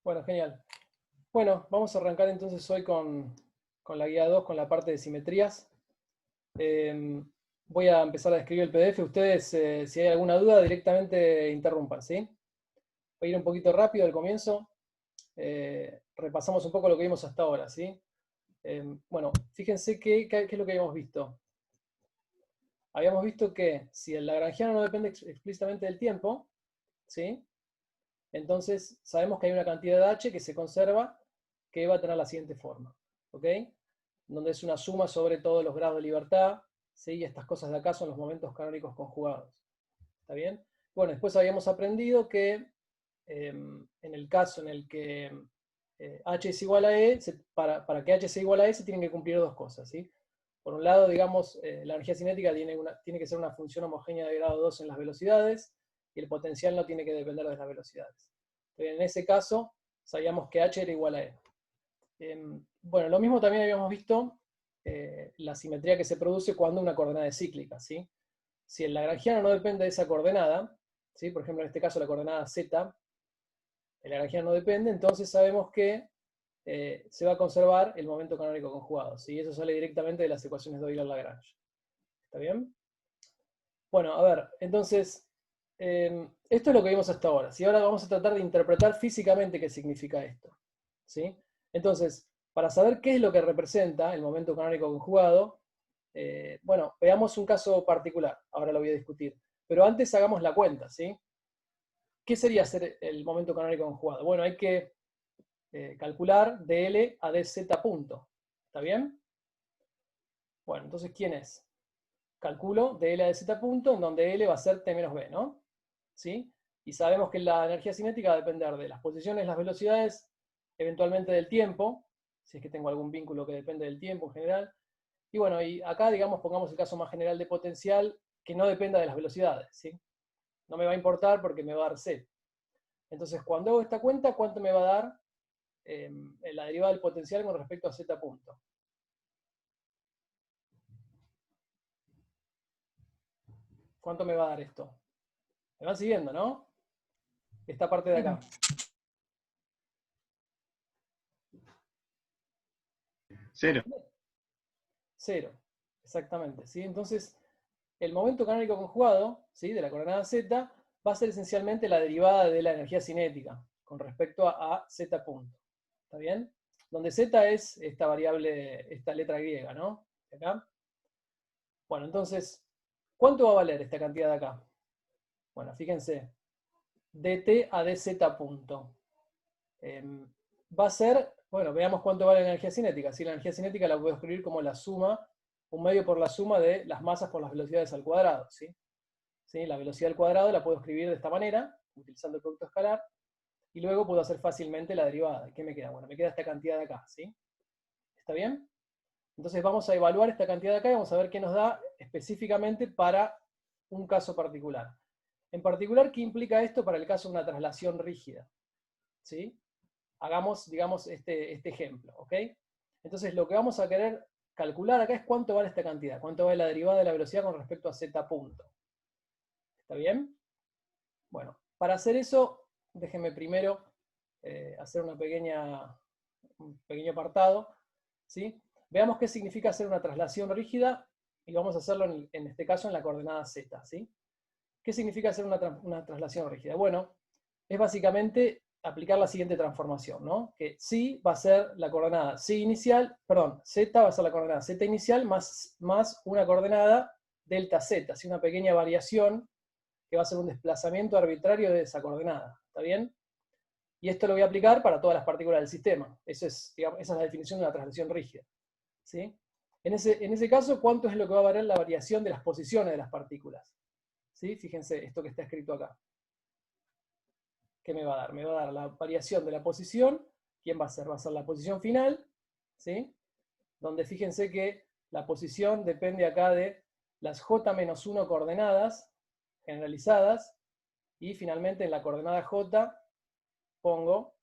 Bueno, genial. Bueno, vamos a arrancar entonces hoy con la guía 2, con la parte de simetrías. Voy a empezar a describir el PDF. Ustedes, si hay alguna duda, directamente interrumpan, ¿sí? Voy a ir un poquito rápido al comienzo. Repasamos un poco lo que vimos hasta ahora, ¿sí? Bueno, fíjense qué es lo que habíamos visto. Habíamos visto que si el lagrangiano no depende explícitamente del tiempo, ¿sí? Entonces sabemos que hay una cantidad de h que se conserva que va a tener la siguiente forma, ¿ok? Donde es una suma sobre todos los grados de libertad, ¿sí? Y estas cosas de acá son los momentos canónicos conjugados, ¿está bien? Bueno, después habíamos aprendido que en el caso en el que h es igual a e, para que h sea igual a e se tienen que cumplir dos cosas, ¿sí? Por un lado, digamos, la energía cinética tiene que ser una función homogénea de grado 2 en las velocidades, y el potencial no tiene que depender de las velocidades. Entonces, en ese caso, sabíamos que h era igual a e. Bueno, lo mismo también habíamos visto la simetría que se produce cuando una coordenada es cíclica, ¿sí? Si el lagrangiano no depende de esa coordenada, ¿sí? Por ejemplo, en este caso la coordenada z, el lagrangiano no depende, entonces sabemos que se va a conservar el momento canónico conjugado, ¿sí? Eso sale directamente de las ecuaciones de Euler-Lagrange. ¿Está bien? Bueno, a ver, entonces, esto es lo que vimos hasta ahora. ¿Sí? Ahora vamos a tratar de interpretar físicamente qué significa esto, ¿sí? Entonces, para saber qué es lo que representa el momento canónico conjugado, bueno, veamos un caso particular. Ahora lo voy a discutir. Pero antes hagamos la cuenta, ¿sí? ¿Qué sería hacer el momento canónico conjugado? Bueno, hay que calcular dl a dz punto. ¿Está bien? Bueno, entonces, ¿quién es? Calculo dl a dz punto, en donde L va a ser T menos B, ¿no? ¿Sí? Y sabemos que la energía cinética va a depender de las posiciones, las velocidades, eventualmente del tiempo, si es que tengo algún vínculo que depende del tiempo en general. Y bueno, y acá, digamos, pongamos el caso más general de potencial, que no dependa de las velocidades, ¿sí? No me va a importar porque me va a dar C. Entonces, cuando hago esta cuenta, ¿cuánto me va a dar la derivada del potencial con respecto a Z punto? ¿Cuánto me va a dar esto? Me van siguiendo, ¿no? Esta parte de acá. Cero. Cero, exactamente, ¿sí? Entonces, el momento canónico conjugado, ¿sí? De la coordenada z va a ser esencialmente la derivada de la energía cinética con respecto a z punto. ¿Está bien? Donde z es esta variable, esta letra griega, ¿no? Acá. Bueno, entonces, ¿cuánto va a valer esta cantidad de acá? Bueno, fíjense, dt a dz punto. Va a ser, bueno, veamos cuánto vale la energía cinética. Si la energía cinética la puedo escribir como la suma, un medio por la suma de las masas por las velocidades al cuadrado, ¿sí? ¿Sí? La velocidad al cuadrado la puedo escribir de esta manera, utilizando el producto escalar, y luego puedo hacer fácilmente la derivada. ¿Qué me queda? Bueno, me queda esta cantidad de acá, ¿sí? ¿Está bien? Entonces vamos a evaluar esta cantidad de acá y vamos a ver qué nos da específicamente para un caso particular. En particular, ¿qué implica esto para el caso de una traslación rígida? ¿Sí? Hagamos, digamos, este ejemplo, ¿ok? Entonces lo que vamos a querer calcular acá es cuánto vale esta cantidad, cuánto vale la derivada de la velocidad con respecto a z punto. ¿Está bien? Bueno, para hacer eso, déjenme primero hacer un pequeño apartado, ¿sí? Veamos qué significa hacer una traslación rígida y vamos a hacerlo en este caso en la coordenada z, ¿sí? ¿Qué significa hacer una traslación rígida? Bueno, es básicamente aplicar la siguiente transformación, ¿no? Que psi va a ser la coordenada psi inicial, perdón, z va a ser la coordenada z inicial más una coordenada delta z, así una pequeña variación que va a ser un desplazamiento arbitrario de esa coordenada, ¿está bien? Y esto lo voy a aplicar para todas las partículas del sistema. Digamos, esa es la definición de una traslación rígida, ¿sí? En ese caso, ¿cuánto es lo que va a valer la variación de las posiciones de las partículas? ¿Sí? Fíjense esto que está escrito acá. ¿Qué me va a dar? Me va a dar la variación de la posición. ¿Quién va a ser? Va a ser la posición final, ¿sí? Donde fíjense que la posición depende acá de las j-1 coordenadas generalizadas, y finalmente en la coordenada j pongo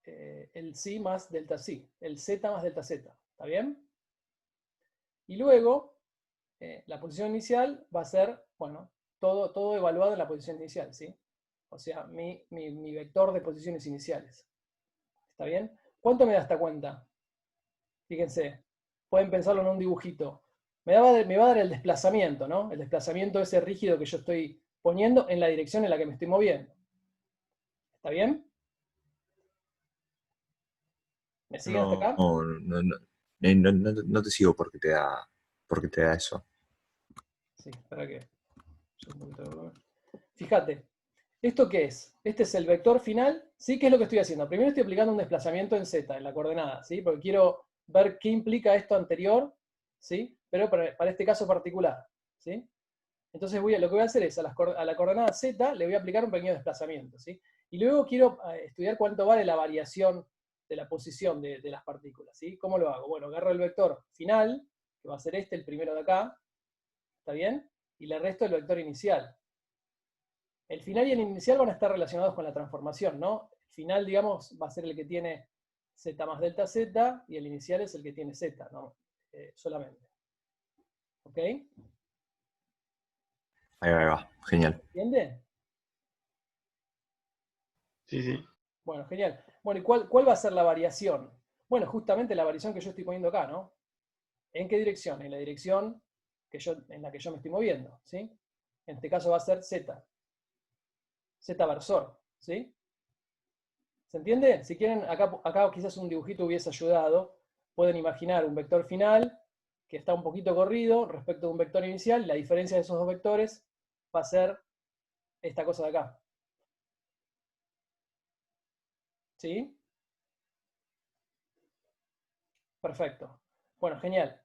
el psi más delta psi, el z más delta z, ¿está bien? Y luego la posición inicial va a ser, bueno, todo evaluado en la posición inicial, ¿sí? O sea, mi vector de posiciones iniciales. ¿Está bien? ¿Cuánto me da esta cuenta? Fíjense, pueden pensarlo en un dibujito. Me va a dar el desplazamiento, ¿no? El desplazamiento ese rígido que yo estoy poniendo en la dirección en la que me estoy moviendo. ¿Está bien? ¿Me siguen hasta No, acá? no, no, no, no te sigo porque te da eso. Sí, espera que... un poquito de volumen. Fíjate, ¿esto qué es? Este es el vector final, ¿sí? ¿Qué es lo que estoy haciendo? Primero estoy aplicando un desplazamiento en z, en la coordenada, ¿sí? Porque quiero ver qué implica esto anterior, ¿sí? Pero para este caso particular, ¿sí? Entonces lo que voy a hacer es, a la coordenada z le voy a aplicar un pequeño desplazamiento, ¿sí? Y luego quiero estudiar cuánto vale la variación de la posición de las partículas, ¿sí? ¿Cómo lo hago? Bueno, agarro el vector final, que va a ser este, el primero de acá, ¿está bien? Y le resto el vector inicial. El final y el inicial van a estar relacionados con la transformación, ¿no? El final, digamos, va a ser el que tiene z más delta z, y el inicial es el que tiene z, ¿no? Solamente. ¿Ok? Ahí va, genial. ¿Entiende? Sí, sí. Bueno, genial. Bueno, ¿y cuál va a ser la variación? Bueno, justamente la variación que yo estoy poniendo acá, ¿no? ¿En qué dirección? En la dirección en la que yo me estoy moviendo, ¿sí? En este caso va a ser z. Z versor, ¿sí? ¿Se entiende? Si quieren, acá quizás un dibujito hubiese ayudado. Pueden imaginar un vector final que está un poquito corrido respecto de un vector inicial. La diferencia de esos dos vectores va a ser esta cosa de acá. ¿Sí? Perfecto. Bueno, genial.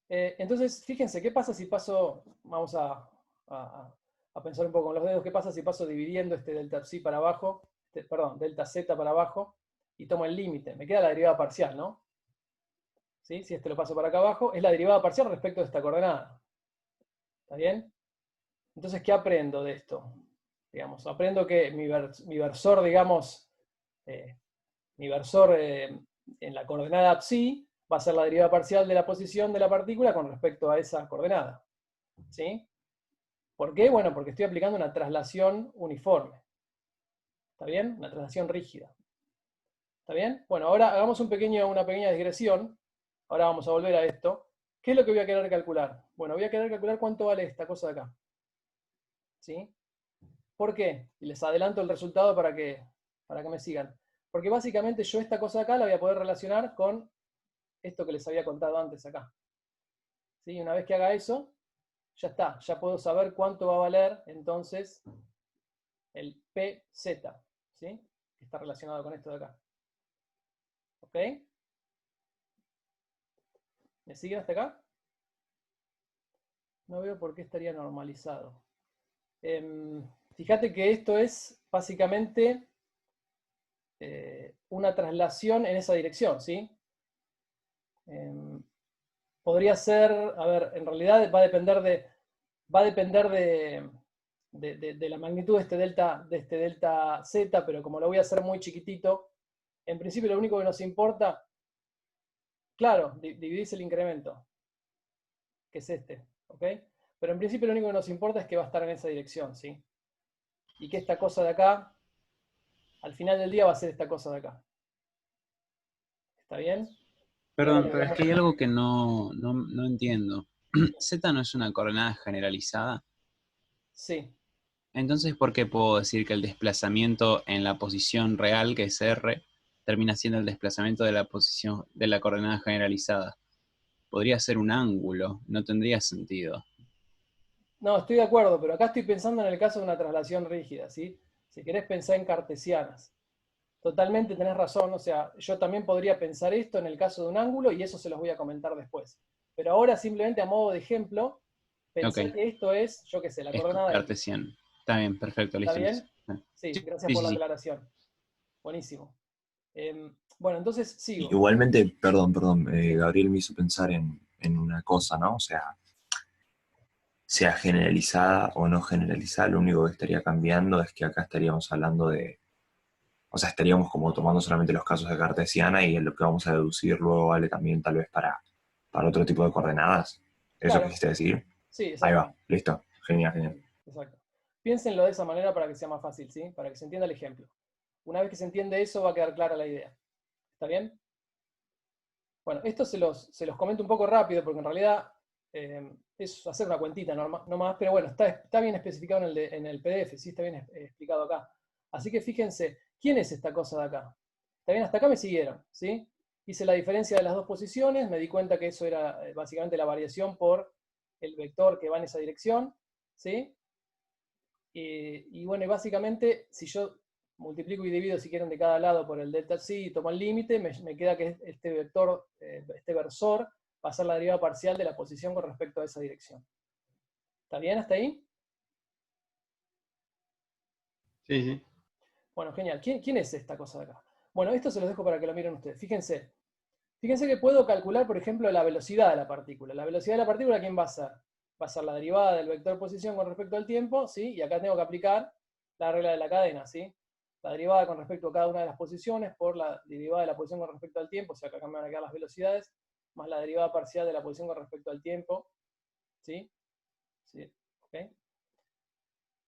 Entonces, fíjense, ¿qué pasa si paso, vamos a pensar un poco con los dedos, qué pasa si paso dividiendo este delta psi para abajo, perdón, delta z para abajo, y tomo el límite? Me queda la derivada parcial, ¿no? ¿Sí? Si este lo paso para acá abajo, es la derivada parcial respecto de esta coordenada. ¿Está bien? Entonces, ¿qué aprendo de esto? Digamos, aprendo que mi versor, digamos, eh, mi versor en la coordenada psi va a ser la derivada parcial de la posición de la partícula con respecto a esa coordenada. ¿Sí? ¿Por qué? Bueno, porque estoy aplicando una traslación uniforme. ¿Está bien? Una traslación rígida. ¿Está bien? Bueno, ahora hagamos una pequeña digresión. Ahora vamos a volver a esto. ¿Qué es lo que voy a querer calcular? Bueno, voy a querer calcular cuánto vale esta cosa de acá. ¿Sí? ¿Por qué? Y les adelanto el resultado para que me sigan. Porque básicamente yo esta cosa de acá la voy a poder relacionar con esto que les había contado antes acá. ¿Sí? Una vez que haga eso, ya está. Ya puedo saber cuánto va a valer entonces el PZ, ¿sí? Que está relacionado con esto de acá. ¿Ok? ¿Me siguen hasta acá? No veo por qué estaría normalizado. Fíjate que esto es básicamente una traslación en esa dirección, ¿sí? Podría ser, a ver, en realidad va a depender de la magnitud de este delta z, pero como lo voy a hacer muy chiquitito, en principio lo único que nos importa, claro, dividís el incremento, que es este, ¿ok? Pero en principio lo único que nos importa es que va a estar en esa dirección, ¿sí? Y que esta cosa de acá, al final del día va a ser esta cosa de acá. ¿Está bien? Y ahora Perdón, lo pero es veamos. que hay algo que no entiendo. Z no es una coordenada generalizada. Sí. Entonces, ¿por qué puedo decir que el desplazamiento en la posición real, que es R, termina siendo el desplazamiento de la posición de la coordenada generalizada? Podría ser un ángulo, no tendría sentido. No, estoy de acuerdo, pero acá estoy pensando en el caso de una traslación rígida, ¿sí? Si querés pensar en cartesianas. Totalmente tenés razón, o sea, yo también podría pensar esto en el caso de un ángulo y eso se los voy a comentar después. Pero ahora simplemente a modo de ejemplo, Ok, pensá que esto es, yo qué sé, la es coordenada X. cartesiano. Está bien, perfecto, ¿Está listo, listo. bien? Sí, Sí, gracias sí, por sí, la sí. aclaración. Buenísimo. Bueno, entonces sigo. Igualmente, perdón, Gabriel me hizo pensar en una cosa, ¿no? O sea generalizada o no generalizada, lo único que estaría cambiando es que acá estaríamos hablando de, o sea, estaríamos como tomando solamente los casos de cartesiana y lo que vamos a deducir luego vale también tal vez para otro tipo de coordenadas. ¿Eso Claro, quisiste decir? sí, Ahí va, exactamente. listo, genial, genial. Exacto. piénsenlo de esa manera para que sea más fácil, ¿sí? Para que se entienda el ejemplo. Una vez que se entiende eso, va a quedar clara la idea. ¿Está bien? Bueno, esto se los comento un poco rápido, porque en realidad es hacer una cuentita no más, pero bueno, está bien especificado en el PDF, ¿sí? Está bien explicado acá. Así que fíjense, ¿quién es esta cosa de acá? ¿Está bien? Hasta acá me siguieron, ¿sí? Hice la diferencia de las dos posiciones, me di cuenta que eso era básicamente la variación por el vector que va en esa dirección, ¿sí? Y bueno, y básicamente, si yo multiplico y divido, si quieren, de cada lado por el delta psi y tomo el límite, me queda que este vector, este versor, va a ser la derivada parcial de la posición con respecto a esa dirección. ¿Está bien hasta ahí? Sí, sí. Bueno, genial. ¿Quién es esta cosa de acá? Bueno, esto se los dejo para que lo miren ustedes. Fíjense que puedo calcular, por ejemplo, la velocidad de la partícula. La velocidad de la partícula, ¿quién va a ser? Va a ser la derivada del vector posición con respecto al tiempo, ¿sí? Y acá tengo que aplicar la regla de la cadena, ¿sí? La derivada con respecto a cada una de las posiciones por la derivada de la posición con respecto al tiempo, o sea, acá me van a quedar las velocidades, más la derivada parcial de la posición con respecto al tiempo, ¿sí? ¿Sí? ¿Ok?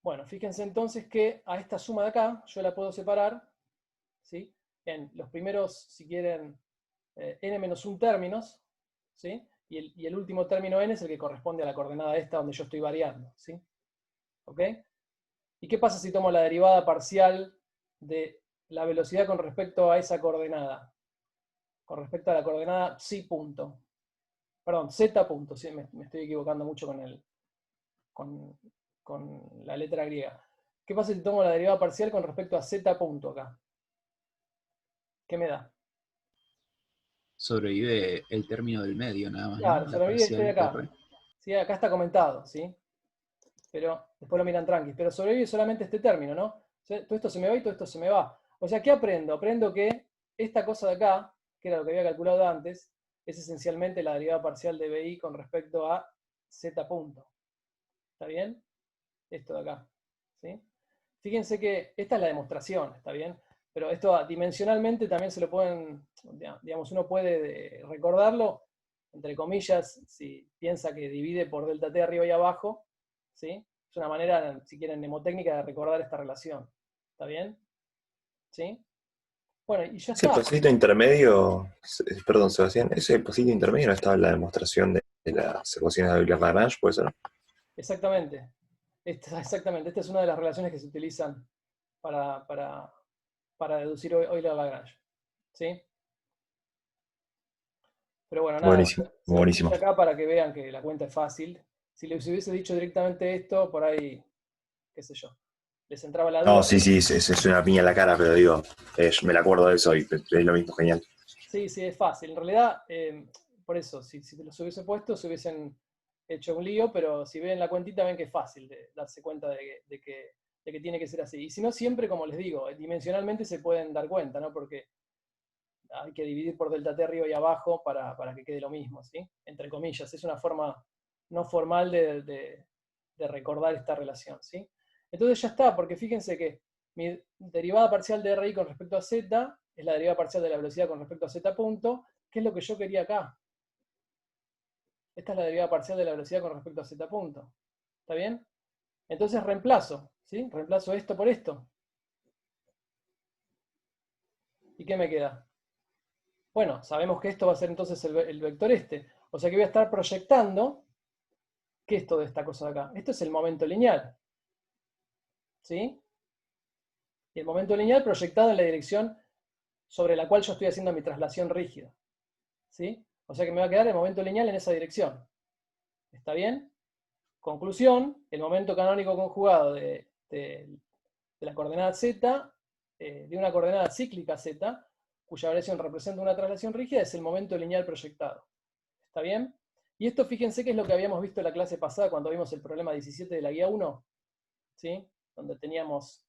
Bueno, fíjense entonces que a esta suma de acá yo la puedo separar, ¿sí? En los primeros, si quieren, n-1 términos, ¿sí? Y el último término n es el que corresponde a la coordenada esta donde yo estoy variando, ¿sí? ¿Ok? ¿Y qué pasa si tomo la derivada parcial de la velocidad con respecto a esa coordenada? Con respecto a la coordenada psi punto. Perdón, z punto, ¿sí? Me estoy equivocando mucho con la letra griega. ¿Qué pasa si tomo la derivada parcial con respecto a z punto acá? ¿Qué me da? Sobrevive el término del medio, nada más, ¿no? Claro, La sobrevive este de parcial acá. R. ¿Sí? Acá está comentado, ¿sí? Pero después lo miran tranqui. Pero sobrevive solamente este término, ¿no? O sea, todo esto se me va y todo esto se me va. O sea, ¿qué aprendo? Aprendo que esta cosa de acá, que era lo que había calculado antes, es esencialmente la derivada parcial de BI con respecto a z punto. ¿Está bien? Esto de acá. ¿Sí? Fíjense que esta es la demostración, ¿está bien? Pero esto dimensionalmente también se lo pueden, digamos, uno puede recordarlo, entre comillas, si piensa que divide por delta t arriba y abajo, ¿sí? Es una manera, si quieren, mnemotécnica de recordar esta relación. ¿Está bien? ¿Sí? Bueno, y ya Ese está. pocito intermedio, perdón, Sebastián, ese pocito intermedio no estaba en la demostración de las ecuaciones de Euler-Lagrange, ¿puede ser? Exactamente. Exactamente. Esta es una de las relaciones que se utilizan para, deducir Euler-Lagrange. ¿Sí? Pero bueno, nada, Buenísimo, se los puse buenísimo. acá para que vean que la cuenta es fácil. Si les hubiese dicho directamente esto, por ahí, qué sé yo, les entraba la No, duda. sí, sí, es una piña en la cara, pero digo, me la acuerdo de eso y es lo mismo, genial. Sí, sí, es fácil. En realidad, por eso, si los hubiese puesto, se hubiesen hecho un lío, pero si ven la cuentita, ven que es fácil de darse cuenta de que tiene que ser así. Y si no, siempre, como les digo, dimensionalmente se pueden dar cuenta, ¿no? Porque hay que dividir por delta t arriba y abajo para que quede lo mismo, ¿sí? Entre comillas, es una forma no formal de recordar esta relación, ¿sí? Entonces ya está, porque fíjense que mi derivada parcial de RI con respecto a Z es la derivada parcial de la velocidad con respecto a Z punto, que es lo que yo quería acá. Esta es la derivada parcial de la velocidad con respecto a Z punto. ¿Está bien? Entonces reemplazo, ¿sí? Reemplazo esto por esto. ¿Y qué me queda? Bueno, sabemos que esto va a ser entonces el vector este. O sea que voy a estar proyectando, ¿qué es toda esta cosa de acá? Esto es el momento lineal. ¿Sí? Y el momento lineal proyectado en la dirección sobre la cual yo estoy haciendo mi traslación rígida. ¿Sí? O sea que me va a quedar el momento lineal en esa dirección. ¿Está bien? Conclusión, el momento canónico conjugado de la coordenada z, de una coordenada cíclica z, cuya variación representa una traslación rígida, es el momento lineal proyectado. ¿Está bien? Y esto fíjense que es lo que habíamos visto en la clase pasada cuando vimos el problema 17 de la guía 1, ¿sí? Donde teníamos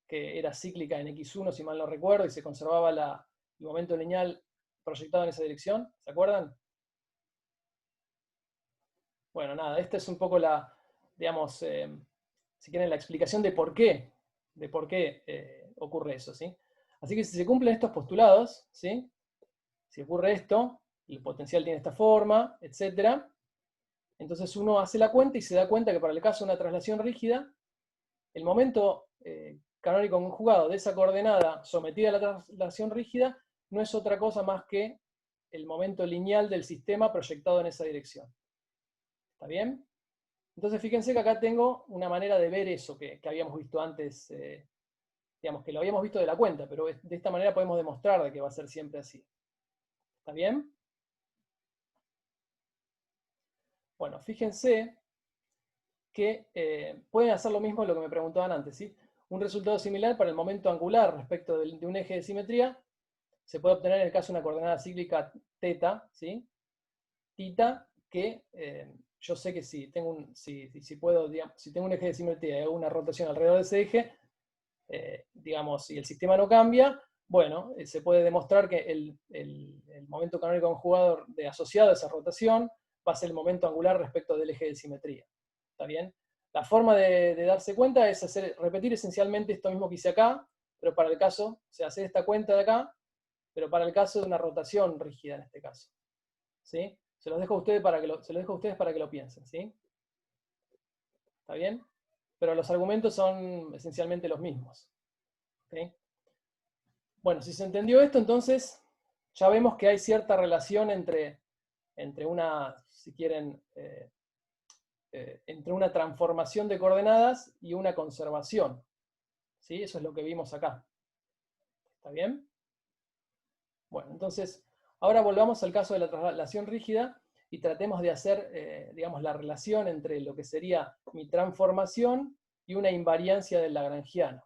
que era cíclica en x1, si mal no recuerdo, y se conservaba el momento lineal proyectado en esa dirección. ¿Se acuerdan? Bueno, nada, esta es un poco la, digamos, si quieren, la explicación de por qué ocurre eso, ¿sí? Así que si se cumplen estos postulados, ¿sí? Si ocurre esto, el potencial tiene esta forma, etc. Entonces uno hace la cuenta y se da cuenta que para el caso de una traslación rígida, el momento canónico conjugado de esa coordenada sometida a la traslación rígida no es otra cosa más que el momento lineal del sistema proyectado en esa dirección. ¿Está bien? Entonces fíjense que acá tengo una manera de ver eso que habíamos visto antes, digamos que lo habíamos visto de la cuenta, pero de esta manera podemos demostrar de que va a ser siempre así. ¿Está bien? Bueno, fíjense que pueden hacer lo mismo de lo que me preguntaban antes, ¿sí? Un resultado similar para el momento angular respecto de un eje de simetría se puede obtener en el caso de una coordenada cíclica θ, ¿sí? Θ, que yo sé que si tengo un, si puedo, digamos, si tengo un eje de simetría y hago una rotación alrededor de ese eje, digamos, si el sistema no cambia, bueno, se puede demostrar que el momento canónico conjugado asociado a esa rotación va a ser el momento angular respecto del eje de simetría. ¿Está bien? La forma de darse cuenta es repetir esencialmente esto mismo que hice acá, pero para el caso, o sea, hacer esta cuenta de acá, pero para el caso de una rotación rígida en este caso. ¿Sí? Se los dejo a ustedes para que lo piensen, ¿sí? ¿Está bien? Pero los argumentos son esencialmente los mismos. ¿Okay? Bueno, si se entendió esto, entonces ya vemos que hay cierta relación entre una, si quieren, entre una transformación de coordenadas y una conservación. ¿Sí? Eso es lo que vimos acá. ¿Está bien? Bueno, entonces, ahora volvamos al caso de la traslación rígida y tratemos de hacer, digamos, la relación entre lo que sería mi transformación y una invariancia del lagrangiano.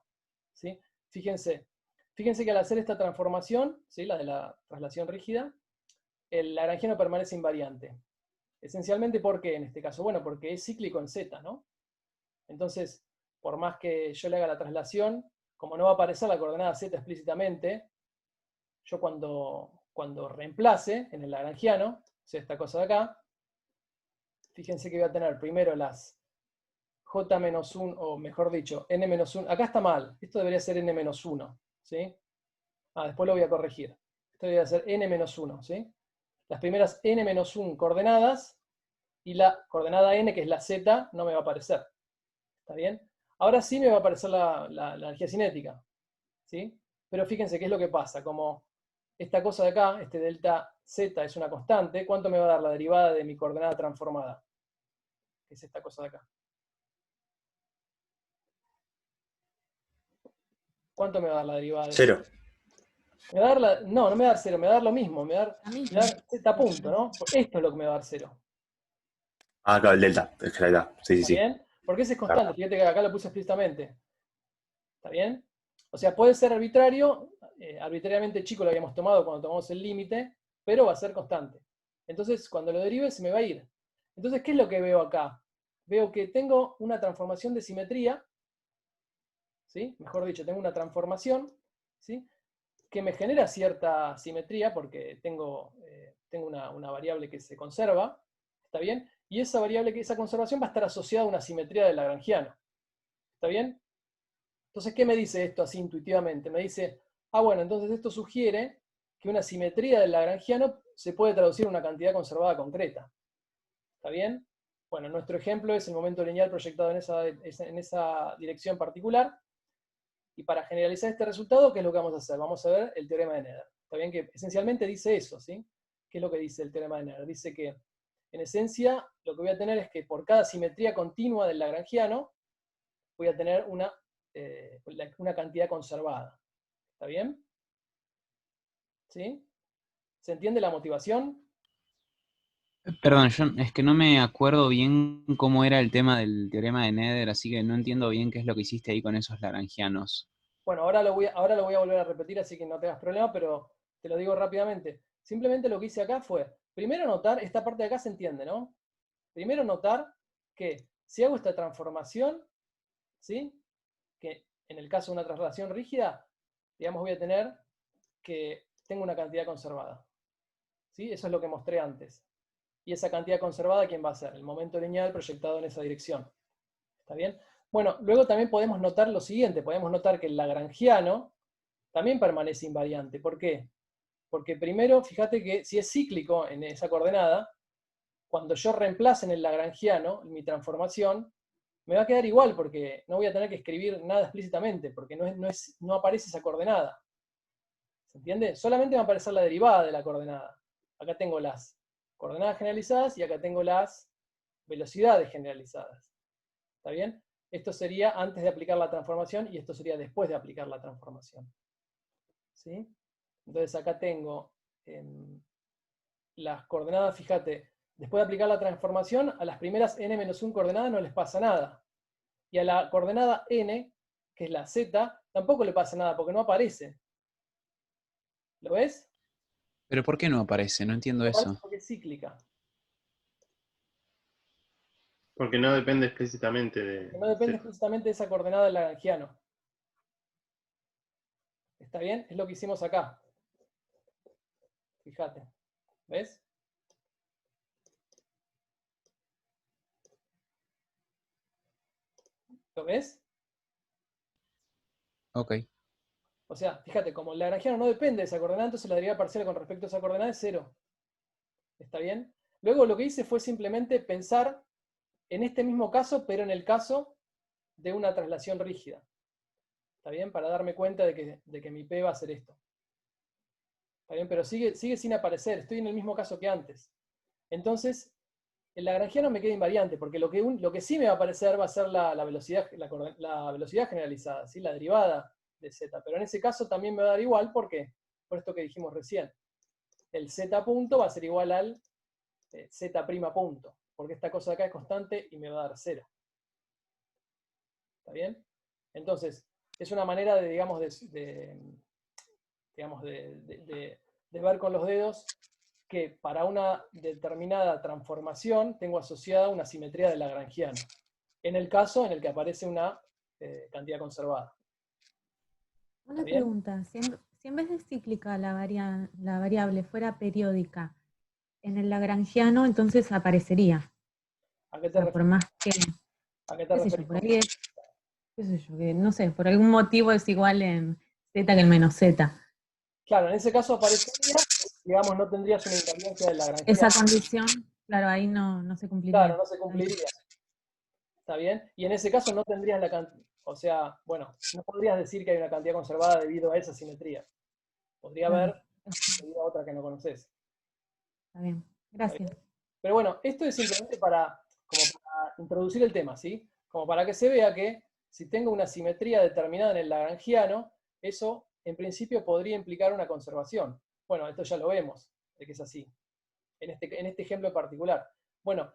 ¿Sí? Fíjense que al hacer esta transformación, ¿sí? La de la traslación rígida, el lagrangiano permanece invariante. Esencialmente, ¿por qué en este caso? Bueno, porque es cíclico en Z, ¿no? Entonces, por más que yo le haga la traslación, como no va a aparecer la coordenada Z explícitamente, yo cuando reemplace en el lagrangiano, o sea, esta cosa de acá, fíjense que voy a tener primero las J-1, o mejor dicho, N-1. Acá está mal, esto debería ser N-1, ¿sí? Después lo voy a corregir. Esto debería ser N-1, ¿sí? Las primeras N-1 coordenadas, y la coordenada N, que es la Z, no me va a aparecer. ¿Está bien? Ahora sí me va a aparecer la energía cinética, ¿sí? Pero fíjense qué es lo que pasa. Como esta cosa de acá, este delta Z es una constante, ¿cuánto me va a dar la derivada de mi coordenada transformada? Que es esta cosa de acá. ¿Cuánto me va a dar la derivada de 0. ¿Me va a dar no, no me va a dar 0, me va a dar lo mismo, me va a dar Z punto, ¿no? Esto es lo que me va a dar 0. Claro, el delta, es que la edad. Sí, sí, ¿Está sí. bien? Porque ese es constante, Claro. fíjate que acá lo puse explícitamente. ¿Está bien? O sea, puede ser arbitrario, arbitrariamente chico lo habíamos tomado cuando tomamos el límite, pero va a ser constante. Entonces, cuando lo derive, se me va a ir. Entonces, ¿qué es lo que veo acá? Veo que tengo una transformación de simetría, ¿sí? Mejor dicho, tengo una transformación, ¿sí? Que me genera cierta simetría, porque tengo una variable que se conserva, ¿está bien? Y esa variable, esa conservación va a estar asociada a una simetría del lagrangiano. ¿Está bien? Entonces, ¿qué me dice esto así intuitivamente? Me dice, bueno, entonces esto sugiere que una simetría del lagrangiano se puede traducir en una cantidad conservada concreta. ¿Está bien? Bueno, nuestro ejemplo es el momento lineal proyectado en esa dirección particular. Y para generalizar este resultado, ¿qué es lo que vamos a hacer? Vamos a ver el teorema de Nether. ¿Está bien? Que esencialmente dice eso, ¿sí? ¿Qué es lo que dice el teorema de Nether? Dice que, en esencia, lo que voy a tener es que por cada simetría continua del lagrangiano, voy a tener una cantidad conservada. ¿Está bien? ¿Sí? ¿Se entiende la motivación? Perdón, yo es que no me acuerdo bien cómo era el tema del teorema de Nether, así que no entiendo bien qué es lo que hiciste ahí con esos lagrangianos. Bueno, ahora lo voy a volver a repetir, así que no tengas problema, pero te lo digo rápidamente. Simplemente lo que hice acá fue, primero notar, esta parte de acá se entiende, ¿no? Primero notar que si hago esta transformación, ¿sí? Que en el caso de una traslación rígida, digamos, voy a tener que tengo una cantidad conservada. ¿Sí? Eso es lo que mostré antes. Y esa cantidad conservada, ¿quién va a ser? El momento lineal proyectado en esa dirección. ¿Está bien? Bueno, luego también podemos notar lo siguiente. Podemos notar que el lagrangiano también permanece invariante. ¿Por qué? Porque primero, fíjate que si es cíclico en esa coordenada, cuando yo reemplace en el lagrangiano, en mi transformación, me va a quedar igual porque no voy a tener que escribir nada explícitamente, porque no aparece esa coordenada. ¿Se entiende? Solamente va a aparecer la derivada de la coordenada. Acá tengo las coordenadas generalizadas y acá tengo las velocidades generalizadas. ¿Está bien? Esto sería antes de aplicar la transformación y esto sería después de aplicar la transformación. ¿Sí? Entonces acá tengo las coordenadas, fíjate, después de aplicar la transformación, a las primeras n-1 coordenadas no les pasa nada. Y a la coordenada n, que es la z, tampoco le pasa nada porque no aparece. ¿Lo ves? ¿Pero por qué no aparece? No entiendo No aparece eso. porque es cíclica. Porque no depende explícitamente Que no depende Z. justamente de esa coordenada del lagrangiano. ¿Está bien? Es lo que hicimos acá. Fíjate. ¿Ves? ¿Lo ves? Ok. O sea, fíjate, como el lagrangiano no depende de esa coordenada, entonces la derivada parcial con respecto a esa coordenada es 0. ¿Está bien? Luego lo que hice fue simplemente pensar en este mismo caso, pero en el caso de una traslación rígida. ¿Está bien? Para darme cuenta de que mi P va a ser esto. ¿Está bien? Pero sigue sin aparecer. Estoy en el mismo caso que antes. Entonces, el lagrangiano me queda invariante, porque lo que sí me va a aparecer va a ser la velocidad generalizada, ¿sí? La derivada de z. Pero en ese caso también me va a dar igual, ¿por qué? Por esto que dijimos recién. El z punto va a ser igual al z' punto, porque esta cosa de acá es constante y me va a dar 0. ¿Está bien? Entonces, es una manera de, digamos, de ver con los dedos que para una determinada transformación tengo asociada una simetría de lagrangiano, en el caso en el que aparece una cantidad conservada. Una bien? pregunta, si en vez de cíclica la variable fuera periódica, en el lagrangiano entonces aparecería. ¿A qué O te sea, por refieres? más que, ¿A qué te qué sé yo, referís? por ahí es, qué sé yo, que no sé, por algún motivo es igual en z que en menos z. Claro, en ese caso aparecería, digamos, no tendrías una invariancia del Esa lagrangiano. condición, claro, ahí no se cumpliría. Claro, no se cumpliría. ¿Está bien? Y en ese caso no tendrías la cantidad, o sea, bueno, no podrías decir que hay una cantidad conservada debido a esa simetría. Podría Claro, haber debido a otra que no conoces. está bien, gracias. Pero bueno, esto es simplemente como para introducir el tema, ¿sí? Como para que se vea que si tengo una simetría determinada en el lagrangiano, eso en principio podría implicar una conservación. Bueno, esto ya lo vemos, de que es así. En este ejemplo en particular. Bueno,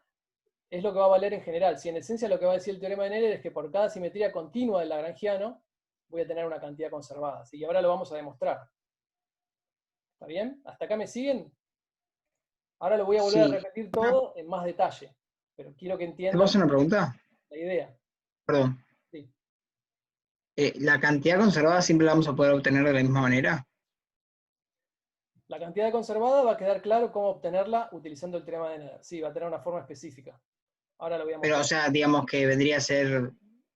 es lo que va a valer en general. Si en esencia lo que va a decir el teorema de Néder es que por cada simetría continua del lagrangiano voy a tener una cantidad conservada. ¿Sí? Y ahora lo vamos a demostrar. ¿Está bien? ¿Hasta acá me siguen? Ahora lo voy a volver a Sí. repetir todo en más detalle, pero quiero que ¿Te puedo entiendan hacer una pregunta? la idea. Perdón. Sí. ¿La cantidad conservada siempre la vamos a poder obtener de la misma manera? La cantidad conservada va a quedar claro cómo obtenerla utilizando el teorema de Néder. Sí, va a tener una forma específica. Ahora lo voy a Pero, mostrar. o sea, digamos que vendría a ser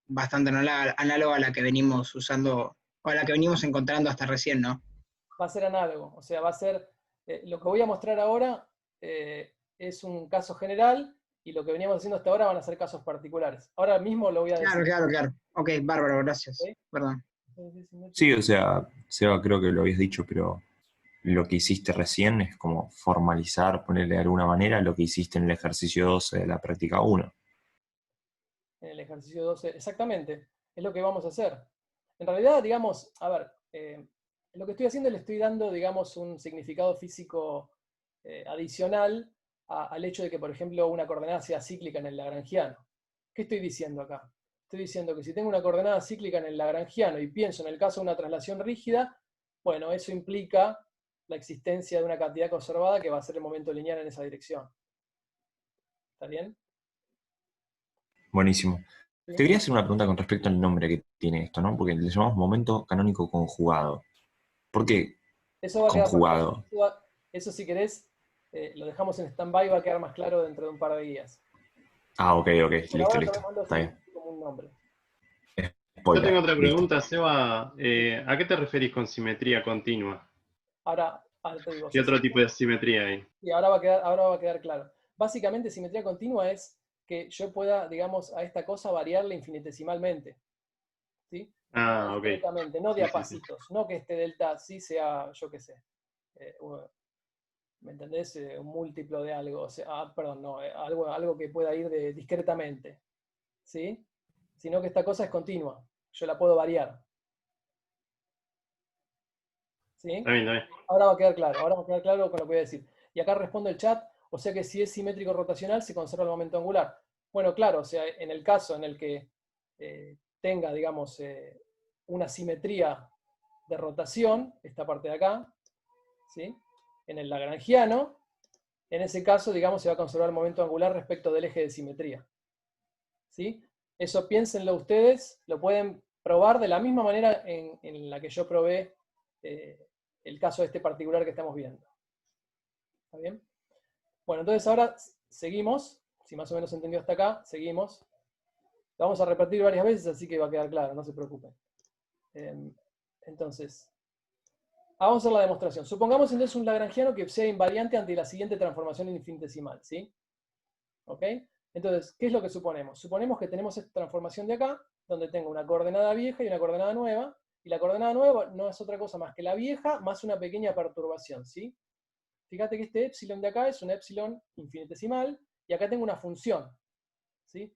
bastante análoga a la que venimos usando, o a la que venimos encontrando hasta recién, ¿no? Va a ser análogo, o sea, va a ser, lo que voy a mostrar ahora es un caso general y lo que veníamos haciendo hasta ahora van a ser casos particulares. Ahora mismo lo voy a decir. Claro. Ok, bárbaro, gracias. ¿Sí? Perdón. Sí, o sea, Seba, creo que lo habías dicho, pero lo que hiciste recién es como formalizar, ponerle de alguna manera lo que hiciste en el ejercicio 12 de la práctica 1. En el ejercicio 12, exactamente, es lo que vamos a hacer. En realidad, digamos, a ver, lo que estoy haciendo le estoy dando, digamos, un significado físico adicional al hecho de que, por ejemplo, una coordenada sea cíclica en el lagrangiano. ¿Qué estoy diciendo acá? Estoy diciendo que si tengo una coordenada cíclica en el lagrangiano y pienso en el caso de una traslación rígida, bueno, eso implica la existencia de una cantidad conservada que va a ser el momento lineal en esa dirección. ¿Está bien? Buenísimo. ¿Sí? Te quería hacer una pregunta con respecto al nombre que tiene esto, ¿no? Porque le llamamos momento canónico conjugado. ¿Por qué Eso va a quedar más conjugado? claro. Eso si querés, lo dejamos en stand-by, va a quedar más claro dentro de un par de días. Ah, ok, Por listo, ahora listo. tomémoslo Está bien. como un nombre. Yo tengo Spoiler, otra listo. pregunta, Seba. ¿A qué te referís con simetría continua? Ahora te digo, ¿Qué otro tipo de simetría hay? y ahora va a quedar claro. Básicamente, simetría continua es que yo pueda, digamos, a esta cosa variarla infinitesimalmente. ¿Sí? Ah, ok. Directamente, no de Sí, a sí, sí. pasitos, no que este delta sí sea, yo qué sé, ¿me entendés? Un múltiplo de algo, o sea, perdón, no, algo que pueda ir discretamente, ¿sí? Sino que esta cosa es continua, yo la puedo variar, ¿sí? Está bien, está bien. Ahora va a quedar claro con lo que voy a decir. Y acá responde el chat, o sea que si es simétrico rotacional se conserva el momento angular. Bueno, claro, o sea, en el caso en el que tenga, digamos, una simetría de rotación, esta parte de acá, ¿sí? En el lagrangiano, en ese caso, digamos, se va a conservar el momento angular respecto del eje de simetría. ¿Sí? Eso piénsenlo ustedes, lo pueden probar de la misma manera en la que yo probé el caso este particular que estamos viendo. ¿Está bien? Bueno, entonces ahora seguimos, si más o menos entendió hasta acá, seguimos. Lo vamos a repetir varias veces, así que va a quedar claro, no se preocupen. Entonces, vamos a hacer la demostración. Supongamos entonces un lagrangiano que sea invariante ante la siguiente transformación infinitesimal, ¿sí? ¿Ok? Entonces, ¿qué es lo que suponemos? Suponemos que tenemos esta transformación de acá, donde tengo una coordenada vieja y una coordenada nueva, y la coordenada nueva no es otra cosa más que la vieja más una pequeña perturbación, ¿sí? Fíjate que este épsilon de acá es un épsilon infinitesimal, y acá tengo una función, ¿sí?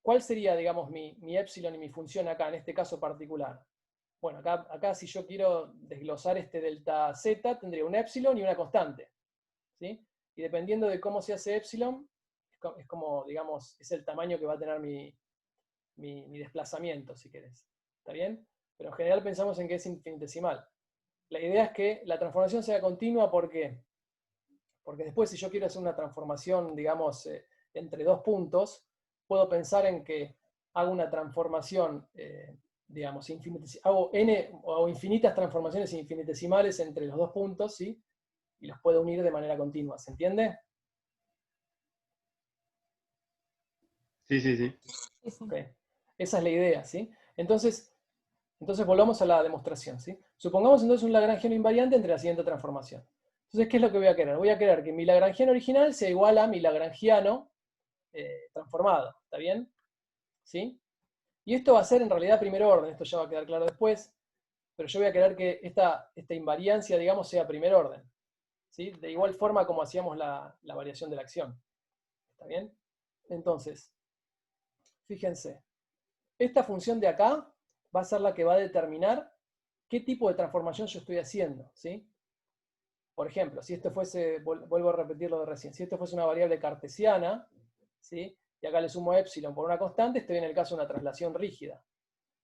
¿Cuál sería, digamos, mi épsilon y mi función acá, en este caso particular? Bueno, acá si yo quiero desglosar este delta z, tendría un épsilon y una constante, ¿sí? Y dependiendo de cómo se hace épsilon, es como, digamos, es el tamaño que va a tener mi desplazamiento, si querés. ¿Está bien? Pero en general pensamos en que es infinitesimal. La idea es que la transformación sea continua, ¿por qué? Porque después si yo quiero hacer una transformación, digamos, entre dos puntos, puedo pensar en que hago una transformación, digamos, hago n o infinitas transformaciones infinitesimales entre los dos puntos, ¿sí? Y los puedo unir de manera continua, ¿se entiende? Sí, sí, sí. Sí, sí. Okay. Esa es la idea, ¿sí? Entonces volvamos a la demostración, ¿sí? Supongamos entonces un lagrangiano invariante entre la siguiente transformación. Entonces, ¿qué es lo que voy a querer? Voy a querer que mi lagrangiano original sea igual a mi lagrangiano transformado, ¿está bien? ¿Sí? Y esto va a ser en realidad primer orden, esto ya va a quedar claro después, pero yo voy a querer que esta invariancia, digamos, sea primer orden, ¿sí? De igual forma como hacíamos la variación de la acción, ¿está bien? Entonces, fíjense, esta función de acá va a ser la que va a determinar qué tipo de transformación yo estoy haciendo, ¿sí? Por ejemplo, si esto fuese, vuelvo a repetir lo de recién, si esto fuese una variable cartesiana, ¿sí? Y acá le sumo épsilon por una constante, estoy en el caso de una traslación rígida.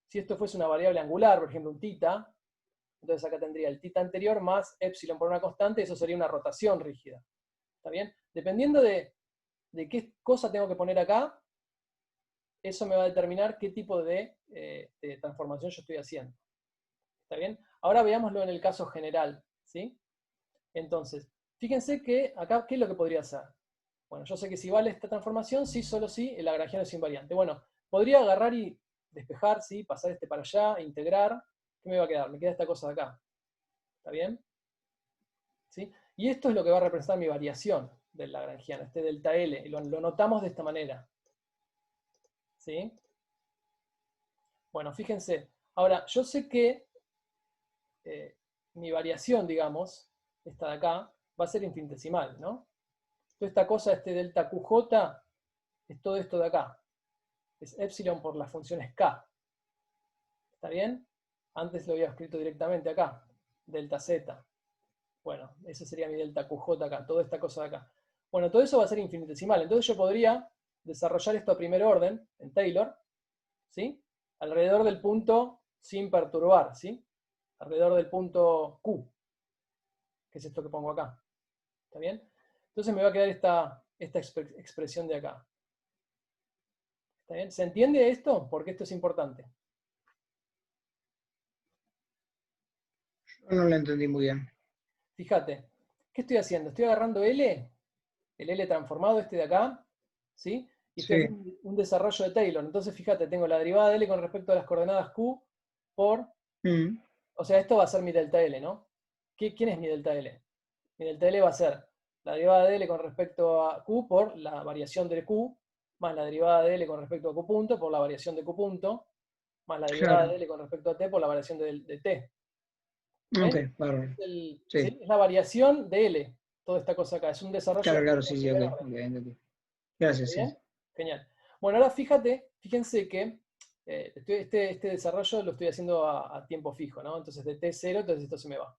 Si esto fuese una variable angular, por ejemplo un θ, entonces acá tendría el θ anterior más épsilon por una constante, eso sería una rotación rígida. ¿Está bien? Dependiendo de qué cosa tengo que poner acá, eso me va a determinar qué tipo de transformación yo estoy haciendo. ¿Está bien? Ahora veámoslo en el caso general, ¿sí? Entonces, fíjense que acá, ¿qué es lo que podría hacer? Bueno, yo sé que si vale esta transformación, sí, solo sí, el lagrangiano es invariante. Bueno, podría agarrar y despejar, ¿sí? Pasar este para allá, integrar. ¿Qué me va a quedar? Me queda esta cosa de acá. ¿Está bien? ¿Sí? Y esto es lo que va a representar mi variación del lagrangiano, este delta L. Y lo notamos de esta manera. ¿Sí? Bueno, fíjense. Ahora, yo sé que mi variación, digamos, esta de acá, va a ser infinitesimal, ¿no? Toda esta cosa, este delta QJ, es todo esto de acá. Es épsilon por las funciones K. ¿Está bien? Antes lo había escrito directamente acá. Delta Z. Bueno, ese sería mi delta QJ acá, toda esta cosa de acá. Bueno, todo eso va a ser infinitesimal. Entonces yo podría desarrollar esto a primer orden, en Taylor, ¿sí? Alrededor del punto sin perturbar, ¿sí? Alrededor del punto Q, que es esto que pongo acá. ¿Está bien? Entonces me va a quedar esta expresión de acá. ¿Está bien? ¿Se entiende esto? Porque esto es importante. Yo no lo entendí muy bien. Fíjate, ¿qué estoy haciendo? Estoy agarrando L, el L transformado este de acá, ¿sí? Y estoy Sí. haciendo un desarrollo de Taylor. Entonces, fíjate, tengo la derivada de L con respecto a las coordenadas Q por... Mm. O sea, esto va a ser mi delta L, ¿no? ¿Quién es mi delta L? Mi delta L va a ser la derivada de L con respecto a Q por la variación de Q más la derivada de L con respecto a Q punto por la variación de Q punto, más la derivada Claro. de L con respecto a T por la variación de T. ¿Ven? Ok, bárbaro. ¿Sí? Sí. Es la variación de L, toda esta cosa acá. Es un desarrollo Claro, de claro, sí, sí, ok, primer orden. ok, entendí. ¿Está Gracias, sí. bien? Genial. Bueno, ahora fíjense que este desarrollo lo estoy haciendo a tiempo fijo, ¿no? Entonces de T0, entonces esto se me va.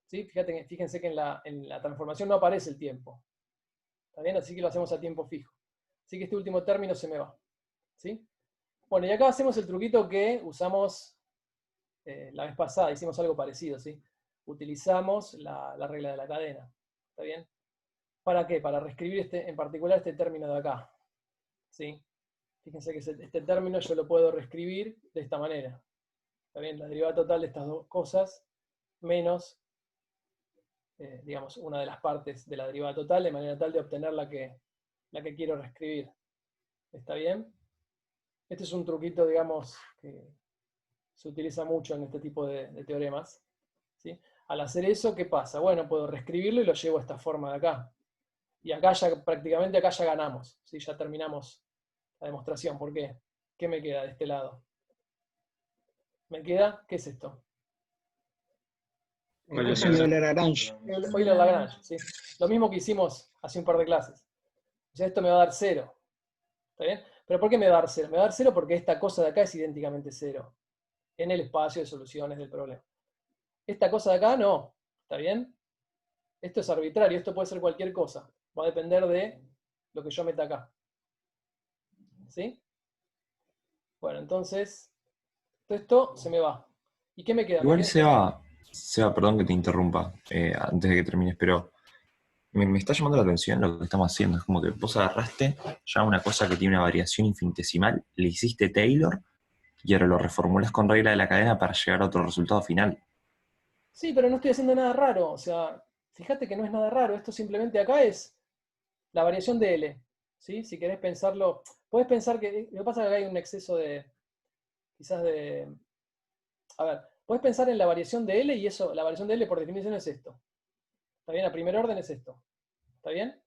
¿Sí? Fíjense que en la transformación no aparece el tiempo. ¿Está bien? Así que lo hacemos a tiempo fijo. Así que este último término se me va. ¿Sí? Bueno, y acá hacemos el truquito que usamos la vez pasada, hicimos algo parecido, ¿sí? Utilizamos la regla de la cadena. ¿Está bien? ¿Para qué? Para reescribir en particular este término de acá. ¿Sí? Fíjense que este término yo lo puedo reescribir de esta manera. ¿Está bien? La derivada total de estas dos cosas menos, digamos, una de las partes de la derivada total, de manera tal de obtener la que quiero reescribir. ¿Está bien? Este es un truquito, digamos, que se utiliza mucho en este tipo de teoremas. ¿Sí? Al hacer eso, ¿qué pasa? Bueno, puedo reescribirlo y lo llevo a esta forma de acá. Y acá ya, prácticamente acá ya ganamos. ¿Sí? Ya terminamos la demostración. ¿Por qué? ¿Qué me queda de este lado? ¿Me queda? ¿Qué es esto? Ecuación de Euler-Lagrange. Euler-Lagrange, ¿sí? Lo mismo que hicimos hace un par de clases. O sea, esto me va a dar 0. ¿Está bien? ¿Pero por qué me va a dar 0? Me va a dar 0 porque esta cosa de acá es idénticamente 0 en el espacio de soluciones del problema. Esta cosa de acá no. ¿Está bien? Esto es arbitrario, esto puede ser cualquier cosa. Va a depender de lo que yo meta acá. ¿Sí? Bueno, entonces, todo esto se me va. ¿Y qué me queda? Me Igual queda Seba, perdón que te interrumpa antes de que termines, pero me está llamando la atención lo que estamos haciendo. Es como que vos agarraste ya una cosa que tiene una variación infinitesimal, le hiciste Taylor y ahora lo reformulas con regla de la cadena para llegar a otro resultado final. Sí, pero no estoy haciendo nada raro. O sea, fíjate que no es nada raro. Esto simplemente acá es la variación de L. ¿Sí? Si querés pensarlo, podés pensar que lo que pasa es que acá hay un exceso de, quizás de, a ver, podés pensar en la variación de L y eso, la variación de L por definición es esto. ¿Está bien? A primer orden es esto. ¿Está bien?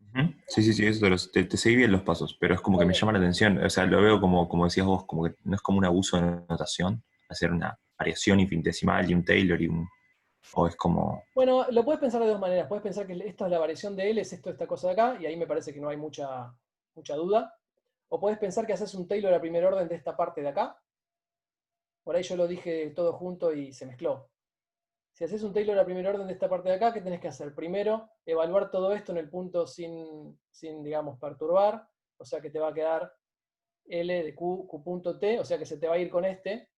Ujú. Sí, sí, sí, eso te seguí bien los pasos, pero es como Está que me bien. llama la atención. O sea, lo veo como decías vos, como que no es como un abuso de notación, hacer una variación infinitesimal y un Taylor o es como. Bueno, lo puedes pensar de dos maneras. Puedes pensar que esto es la variación de L, es esto, esta cosa de acá, y ahí me parece que no hay mucha duda. O puedes pensar que haces un Taylor a primer orden de esta parte de acá. Por ahí yo lo dije todo junto y se mezcló. Si haces un Taylor a primer orden de esta parte de acá, ¿qué tenés que hacer? Primero, evaluar todo esto en el punto sin digamos, perturbar. O sea que te va a quedar L de Q, Q punto T, o sea que se te va a ir con este.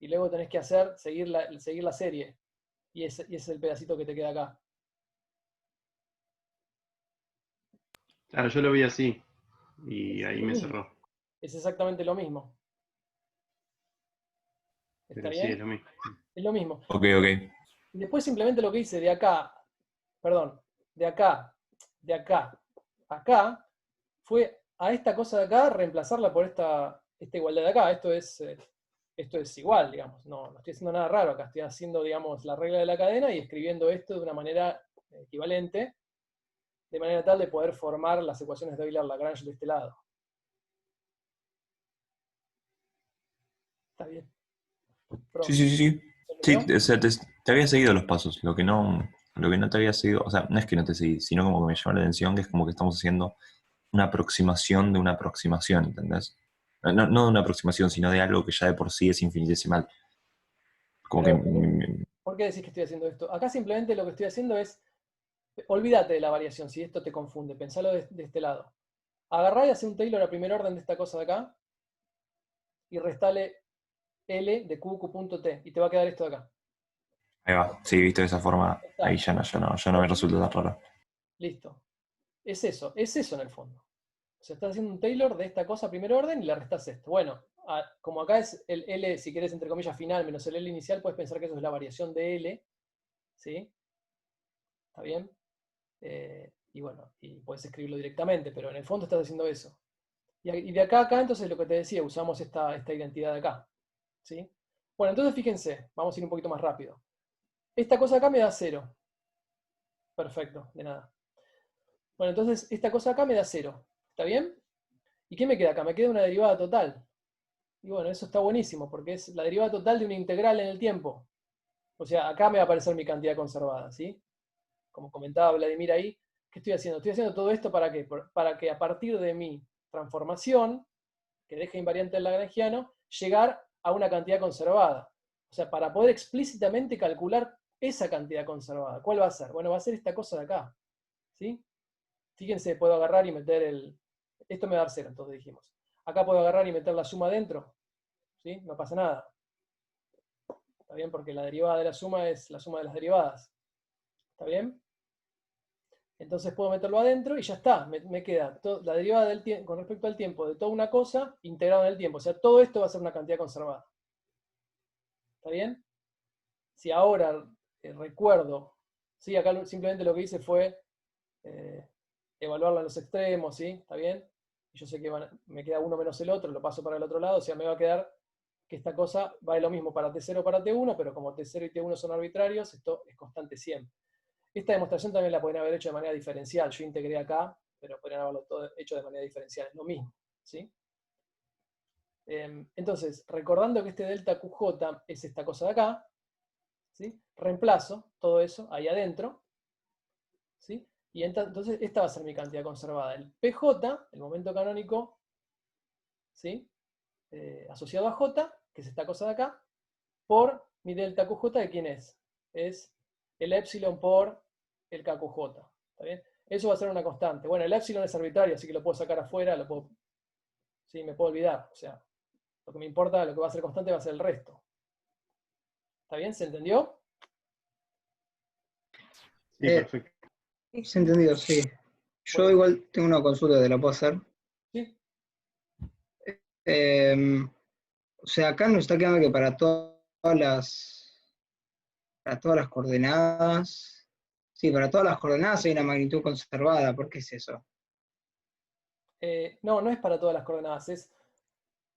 Y luego tenés que seguir la serie. Y ese es el pedacito que te queda acá. Claro, yo lo vi así y Es ahí lo me mismo. cerró. Es exactamente lo mismo. ¿Está Pero sí, es bien? lo mismo. Es lo mismo. Ok, ok. Y después simplemente lo que hice de acá, perdón, de acá, acá, fue a esta cosa de acá reemplazarla por esta igualdad de acá. Esto es igual, digamos. No estoy haciendo nada raro acá. Estoy haciendo, digamos, la regla de la cadena y escribiendo esto de una manera equivalente, de manera tal de poder formar las ecuaciones de Euler-Lagrange de este lado. ¿Está bien? Sí, Profe, sí, sí, sí. ¿se Sí, entendió? o sea, te había seguido los pasos. Lo que no te había seguido, o sea, no es que no te seguí, sino como que me llamó la atención que es como que estamos haciendo una aproximación de una aproximación, ¿entendés? No de una aproximación, sino de algo que ya de por sí es infinitesimal. Como que. Pero, ¿por qué decís que estoy haciendo esto? Acá simplemente lo que estoy haciendo es, olvídate de la variación, si esto te confunde, pensalo de este lado. Agarrá y hace un Taylor a primer orden de esta cosa de acá y restale L de Q, Q punto T, y te va a quedar esto de acá. Ahí va, sí, visto de esa forma, ahí Está. ya no me resulta tan raro. Listo. Es eso en el fondo. O sea, estás haciendo un Taylor de esta cosa a primer orden y le restás esto. Bueno, como acá es el L, si querés, entre comillas, final menos el L inicial, puedes pensar que eso es la variación de L, ¿sí? ¿Está bien? Y bueno, y puedes escribirlo directamente, pero en el fondo estás haciendo eso. Y de acá a acá, entonces lo que te decía, usamos esta identidad de acá. ¿Sí? Bueno, entonces fíjense, vamos a ir un poquito más rápido. Esta cosa acá me da 0. Perfecto, de nada. Bueno, entonces esta cosa acá me da 0. ¿Está bien? ¿Y qué me queda acá? Me queda una derivada total. Y bueno, eso está buenísimo, porque es la derivada total de una integral en el tiempo. O sea, acá me va a aparecer mi cantidad conservada, ¿sí? Como comentaba Vladimir ahí, ¿qué estoy haciendo? Estoy haciendo todo esto ¿para qué? Para que a partir de mi transformación, que deja invariante el lagrangiano, llegar a una cantidad conservada. O sea, para poder explícitamente calcular esa cantidad conservada. ¿Cuál va a ser? Bueno, va a ser esta cosa de acá. ¿Sí? Fíjense, puedo agarrar y meter el... Esto me va a dar 0, entonces dijimos. Acá puedo agarrar y meter la suma dentro. ¿Sí? No pasa nada. ¿Está bien? Porque la derivada de la suma es la suma de las derivadas. ¿Está bien? Entonces puedo meterlo adentro y ya está. Me queda la derivada del con respecto al tiempo de toda una cosa integrada en el tiempo. O sea, todo esto va a ser una cantidad conservada. ¿Está bien? Si ahora recuerdo, ¿sí? Acá simplemente lo que hice fue evaluarla en los extremos, ¿sí? ¿Está bien? Y yo sé que me queda uno menos el otro, lo paso para el otro lado, o sea, me va a quedar que esta cosa vale lo mismo para T0 para T1, pero como T0 y T1 son arbitrarios, esto es constante siempre. Esta demostración también la podrían haber hecho de manera diferencial. Yo integré acá, pero podrían haberlo todo hecho de manera diferencial. Es lo mismo, ¿sí? Entonces, recordando que este delta QJ es esta cosa de acá, ¿sí? Reemplazo todo eso ahí adentro, ¿sí? Y entonces esta va a ser mi cantidad conservada. El PJ, el momento canónico, ¿sí? Asociado a J, que es esta cosa de acá, por mi delta QJ, ¿de quién es? Es el épsilon por el KQJ. ¿Está bien? Eso va a ser una constante. Bueno, el épsilon es arbitrario, así que lo puedo sacar afuera, ¿sí? Me puedo olvidar. O sea, lo que me importa, lo que va a ser constante va a ser el resto. ¿Está bien? ¿Se entendió? Sí, perfecto. Se ha entendido, sí. Yo Bueno. igual tengo una consulta, ¿te la puedo hacer? Sí. O sea, acá nos está quedando que para todas las coordenadas, sí, para todas las coordenadas hay una magnitud conservada. ¿Por qué es eso? No, no es para todas las coordenadas.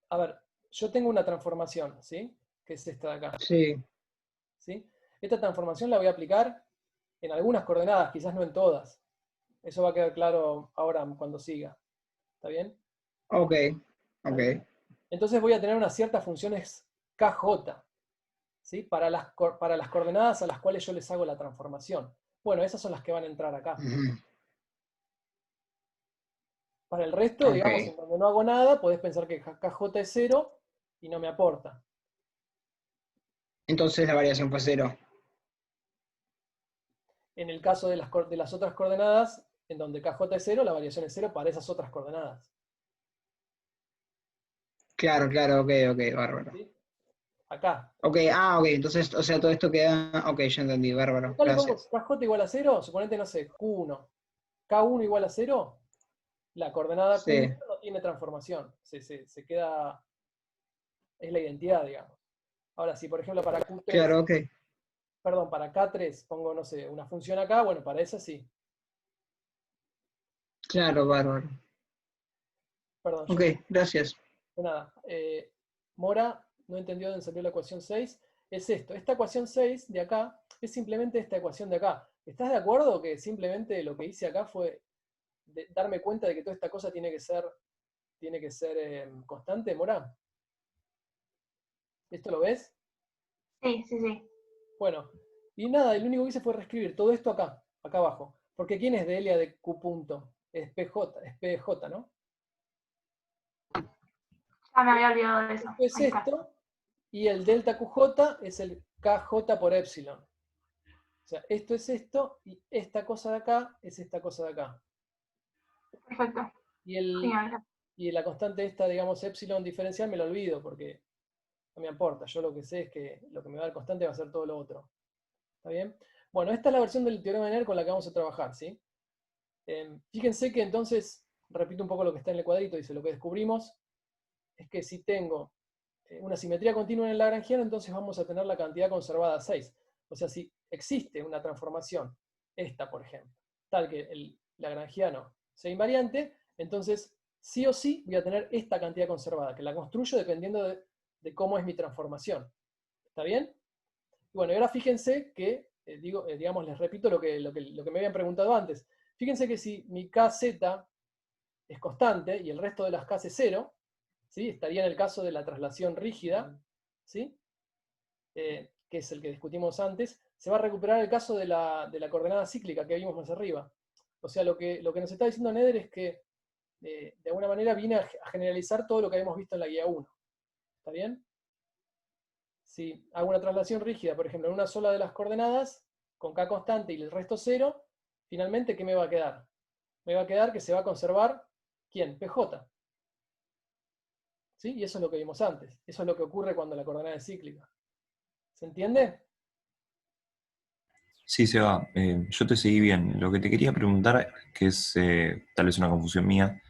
A ver, yo tengo una transformación, ¿sí? Que es esta de acá. Sí, ¿Sí? Esta transformación la voy a aplicar en algunas coordenadas, quizás no en todas. Eso va a quedar claro ahora cuando siga. ¿Está bien? ok, ok. Entonces voy a tener unas ciertas funciones KJ, ¿sí? Para las coordenadas a las cuales yo les hago la transformación. Bueno, esas son las que van a entrar acá. Ujú, Para el resto, ok. digamos, en donde no hago nada, podés pensar que KJ es 0 y no me aporta. Entonces la variación fue 0. En el caso de las otras coordenadas, en donde KJ es 0, la variación es 0 para esas otras coordenadas. Claro, claro, ok, ok, bárbaro. ¿Sí? Acá. Ok, ok, entonces, o sea, todo esto queda, ok, ya entendí, bárbaro, Acá le pongo gracias. KJ igual a 0, suponete, no sé, Q1. K1 igual a 0, la coordenada Q1 Sí, no tiene transformación. Se queda, es la identidad, digamos. Ahora, si por ejemplo para Q3, claro, ok, perdón, para K3 pongo, no sé, una función acá, bueno, para esa sí. claro, bárbaro. Perdón, Ok, gracias. nada. Mora no entendió dónde salió la ecuación 6. Es esto. Esta ecuación 6 de acá es simplemente esta ecuación de acá. ¿Estás de acuerdo que simplemente lo que hice acá fue darme cuenta de que toda esta cosa tiene que ser constante, Mora? ¿Esto lo ves? Sí, sí, sí. Bueno, y nada, lo único que hice fue reescribir todo esto acá abajo. Porque ¿quién es Delia de Q punto? Es PJ, ¿no? Ya me había olvidado de eso. Esto es Ahí está. esto, y el delta QJ es el KJ por epsilon. O sea, esto es esto, y esta cosa de acá es esta cosa de acá. Perfecto. Y, Genial. y la constante esta, digamos, epsilon diferencial me lo olvido, porque no me importa. Yo lo que sé es que lo que me va a dar constante va a ser todo lo otro. ¿Está bien? Bueno, esta es la versión del teorema deNer con la que vamos a trabajar, ¿sí? Fíjense que entonces, repito un poco lo que está en el cuadrito, dice, lo que descubrimos es que si tengo una simetría continua en el lagrangiano, entonces vamos a tener la cantidad conservada 6. O sea, si existe una transformación, esta por ejemplo, tal que el lagrangiano sea invariante, entonces sí o sí voy a tener esta cantidad conservada, que la construyo dependiendo de cómo es mi transformación. ¿Está bien? Y bueno, y ahora fíjense que, digamos, les repito lo que me habían preguntado antes. Fíjense que si mi kz es constante y el resto de las k es 0, ¿sí? Estaría en el caso de la traslación rígida, ¿sí? Que es el que discutimos antes, se va a recuperar el caso de la coordenada cíclica que vimos más arriba. O sea, lo que nos está diciendo Nether es que de alguna manera viene a generalizar todo lo que habíamos visto en la guía 1. ¿Está bien? Si hago una traslación rígida, por ejemplo, en una sola de las coordenadas, con k constante y el resto 0, finalmente, ¿qué me va a quedar? Me va a quedar que se va a conservar, ¿quién? PJ. ¿Sí? Y eso es lo que vimos antes. Eso es lo que ocurre cuando la coordenada es cíclica. ¿Se entiende? Sí, Seba, yo te seguí bien. Lo que te quería preguntar, que es tal vez una confusión mía,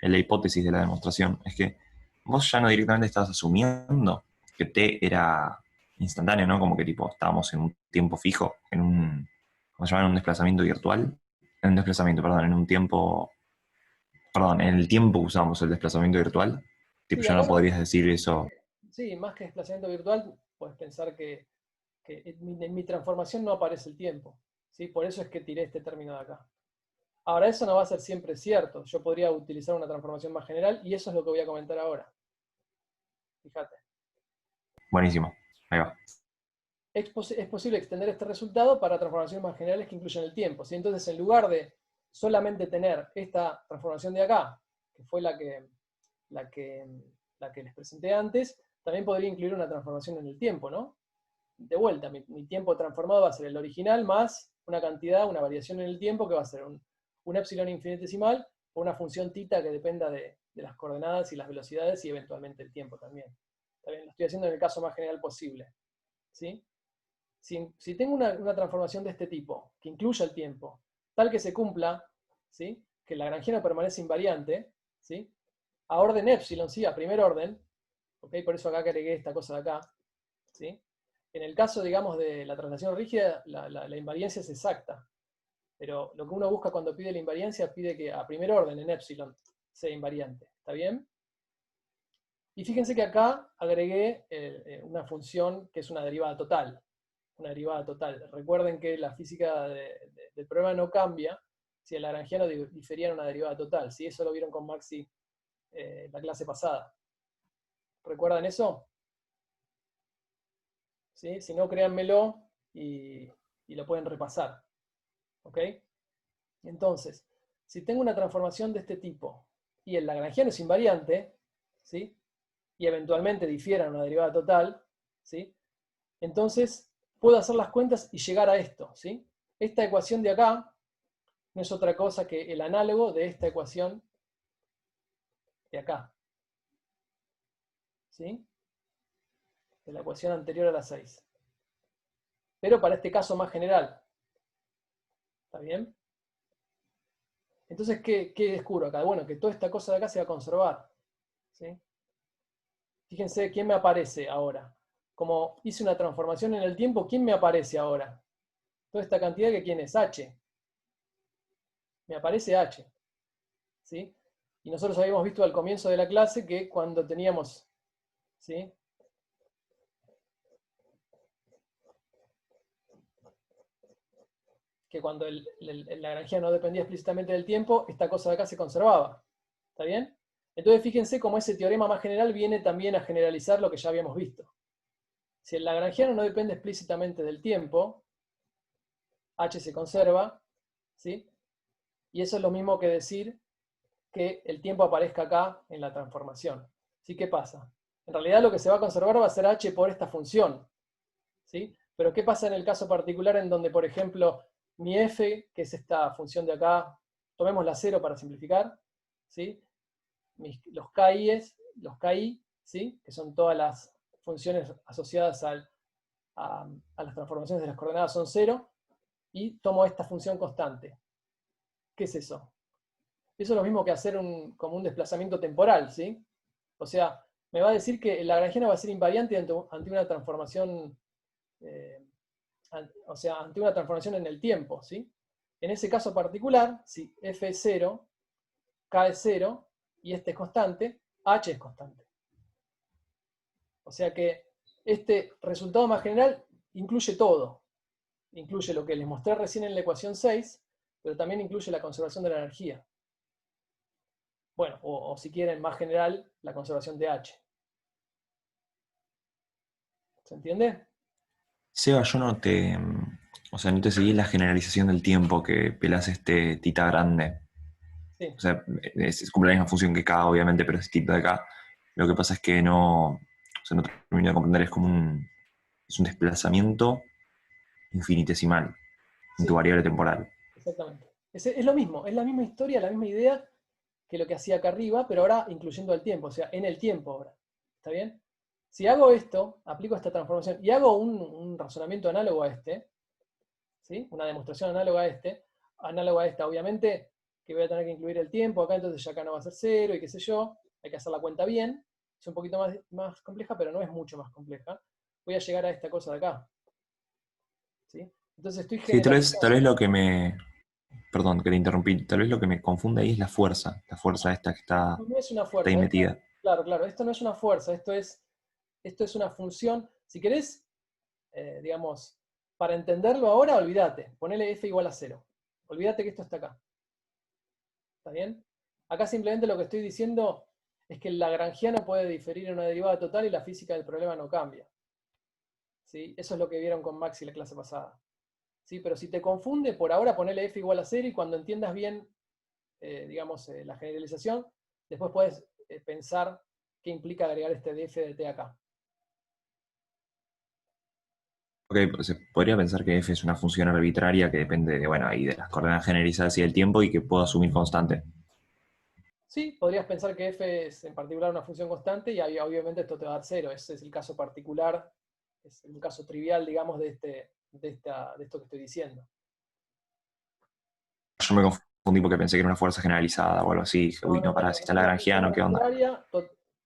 en la hipótesis de la demostración, es que vos ya no directamente estabas asumiendo que t era instantáneo, ¿no? Como que tipo estábamos en un tiempo fijo, en un, ¿cómo se llama? En un desplazamiento virtual. En un desplazamiento, perdón, en un tiempo, perdón, en el tiempo usamos el desplazamiento virtual. Tipo, Sí, ya no acá podrías decir eso. sí, más que desplazamiento virtual, puedes pensar que en mi transformación no aparece el tiempo. ¿Sí? Por eso es que tiré este término de acá. Ahora, eso no va a ser siempre cierto. Yo podría utilizar una transformación más general y eso es lo que voy a comentar ahora. Fíjate. Buenísimo, ahí va. Es posible extender este resultado para transformaciones más generales que incluyan el tiempo. ¿Sí? Entonces, en lugar de solamente tener esta transformación de acá, que fue la que les presenté antes, también podría incluir una transformación en el tiempo, ¿no? De vuelta, mi tiempo transformado va a ser el original más una cantidad, una variación en el tiempo que va a ser un épsilon infinitesimal o una función tita que dependa de las coordenadas y las velocidades y eventualmente el tiempo también. ¿Está bien? Lo estoy haciendo en el caso más general posible. ¿Sí? Si tengo una transformación de este tipo, que incluya el tiempo, tal que se cumpla, ¿sí? Que el lagrangiano permanece invariante, ¿sí? A orden épsilon, ¿sí? A primer orden, ¿ok? Por eso acá agregué esta cosa de acá, ¿sí? En el caso, digamos, de la traslación rígida, la invariancia es exacta, pero lo que uno busca cuando pide la invariancia, pide que a primer orden, en épsilon, sea invariante, ¿está bien? Y fíjense que acá agregué una función que es una derivada total, Recuerden que la física del problema no cambia si el lagrangiano difería en una derivada total, ¿sí? Eso lo vieron con Maxi la clase pasada. ¿Recuerdan eso? ¿Sí? Si no, créanmelo y lo pueden repasar. ¿Ok? Entonces, si tengo una transformación de este tipo y el lagrangiano es invariante, ¿sí? Y eventualmente difiera en una derivada total, ¿sí? Entonces puedo hacer las cuentas y llegar a esto, ¿sí? Esta ecuación de acá no es otra cosa que el análogo de esta ecuación de acá, ¿sí? De la ecuación anterior a la 6. Pero para este caso más general. ¿Está bien? Entonces, ¿qué descubro acá? Bueno, que toda esta cosa de acá se va a conservar, ¿sí? Fíjense, ¿quién me aparece ahora? Como hice una transformación en el tiempo, ¿quién me aparece ahora? Toda esta cantidad que ¿quién es? H. Me aparece H, ¿sí? Y nosotros habíamos visto al comienzo de la clase que cuando teníamos, ¿sí? Que cuando el lagrangiano no dependía explícitamente del tiempo, esta cosa de acá se conservaba. ¿Está bien? Entonces fíjense cómo ese teorema más general viene también a generalizar lo que ya habíamos visto. Si el lagrangiano no depende explícitamente del tiempo, H se conserva, ¿sí? Y eso es lo mismo que decir que el tiempo aparezca acá en la transformación. ¿Sí? ¿Qué pasa? En realidad lo que se va a conservar va a ser H por esta función, ¿sí? Pero ¿qué pasa en el caso particular en donde, por ejemplo, mi f, que es esta función de acá, tomemos la 0 para simplificar, ¿sí? Los KI, ¿sí? Que son todas las funciones asociadas a las transformaciones de las coordenadas son 0, y tomo esta función constante. ¿Qué es eso? Eso es lo mismo que hacer como un desplazamiento temporal, ¿sí? O sea, me va a decir que el lagrangiano va a ser invariante ante una transformación, ante una transformación en el tiempo, ¿sí? En ese caso particular, si f es 0, k es 0, y este es constante, h es constante. O sea que este resultado más general incluye todo. Incluye lo que les mostré recién en la ecuación 6, pero también incluye la conservación de la energía. Bueno, o si quieren, más general, la conservación de H. ¿Se entiende? Seba, yo no te, o sea, no te seguí la generalización del tiempo que pelas este tita grande. Sí. O sea, cumple la misma función que K, obviamente, pero es tita de K. Lo que pasa es que no, o sea, no termino de comprender, es como es un desplazamiento infinitesimal en tu Sí, variable temporal. exactamente. Es lo mismo, es la misma historia, la misma idea que lo que hacía acá arriba, pero ahora incluyendo el tiempo, o sea, en el tiempo ahora. ¿Está bien? Si hago esto, aplico esta transformación y hago un razonamiento análogo a este, ¿sí? Una demostración análoga a esta, obviamente que voy a tener que incluir el tiempo acá, entonces ya acá no va a ser 0 y qué sé yo, hay que hacer la cuenta bien, es un poquito más compleja, pero no es mucho más compleja. Voy a llegar a esta cosa de acá. ¿Sí? Entonces estoy Sí, tal vez generalizando. lo que me, perdón, que te interrumpí, tal vez lo que me confunde ahí es la fuerza esta No es una que está ahí fuerza, metida. claro, claro, esto no es una fuerza, esto es una función. Si querés, digamos, para entenderlo ahora, olvídate, ponele f igual a 0. Olvídate que esto está acá. ¿Está bien? Acá simplemente lo que estoy diciendo es que el lagrangiano puede diferir en una derivada total y la física del problema no cambia. ¿Sí? Eso es lo que vieron con Maxi la clase pasada. ¿Sí? Pero si te confunde, por ahora ponele f igual a 0 y cuando entiendas bien, digamos, la generalización, después puedes pensar qué implica agregar este df de t acá. Ok, pues se podría pensar que f es una función arbitraria que depende de, bueno, ahí de las coordenadas generalizadas y del tiempo y que puedo asumir constante. Sí, podrías pensar que f es en particular una función constante y ahí obviamente esto te va a dar 0. Ese es el caso particular, es el caso trivial, digamos, de esto que estoy diciendo. Yo me confundí porque pensé que era una fuerza generalizada o algo así. Dije, No, uy, no, no, no, pará, no. si está Es una función lagrangiano, ¿qué onda? arbitraria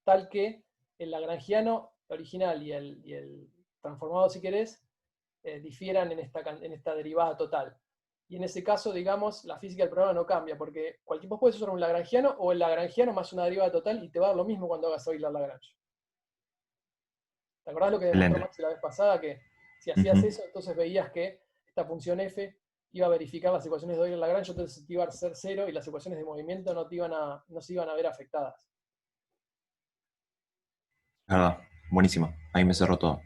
tal que el lagrangiano original y el transformado, si querés, difieran en esta derivada total. Y en ese caso, digamos, la física del problema no cambia, porque vos puedes usar un lagrangiano o el lagrangiano más una derivada total y te va a dar lo mismo cuando hagas Euler Lagrange. ¿Te acordás lo que demostró Excelente. Maxi la vez pasada? Que si hacías Ujú. eso, entonces veías que esta función f iba a verificar las ecuaciones de Euler Lagrange, entonces iba a ser 0 y las ecuaciones de movimiento no se iban a ver afectadas. Verdad, buenísimo. Ahí me cerró todo.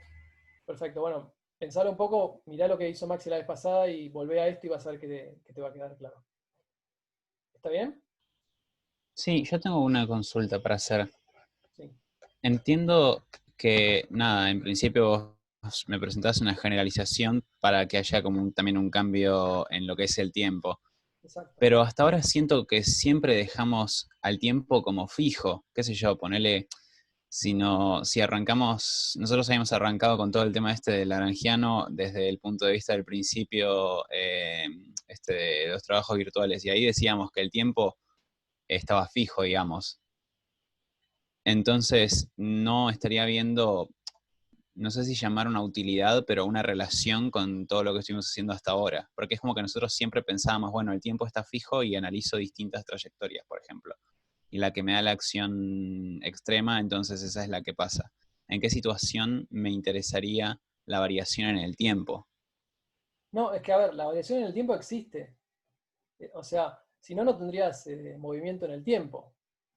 Perfecto, bueno, pensalo un poco, mirá lo que hizo Maxi la vez pasada y volvé a esto y vas a ver que te va a quedar claro. ¿Está bien? Sí, yo tengo una consulta para hacer. Sí, Entiendo que, nada, en principio vos me presentás una generalización para que haya como también un cambio en lo que es el tiempo. exacto. Pero hasta ahora siento que siempre dejamos al tiempo como fijo. Qué sé yo, ponele, si arrancamos, nosotros habíamos arrancado con todo el tema este del lagrangiano desde el punto de vista del principio de los trabajos virtuales, y ahí decíamos que el tiempo estaba fijo, digamos. Entonces, no estaría viendo, no sé si llamar una utilidad, pero una relación con todo lo que estuvimos haciendo hasta ahora. Porque es como que nosotros siempre pensábamos, bueno, el tiempo está fijo y analizo distintas trayectorias, por ejemplo. Y la que me da la acción extrema, entonces esa es la que pasa. ¿En qué situación me interesaría la variación en el tiempo? No, es que a ver, la variación en el tiempo existe. O sea, si no, no tendrías movimiento en el tiempo.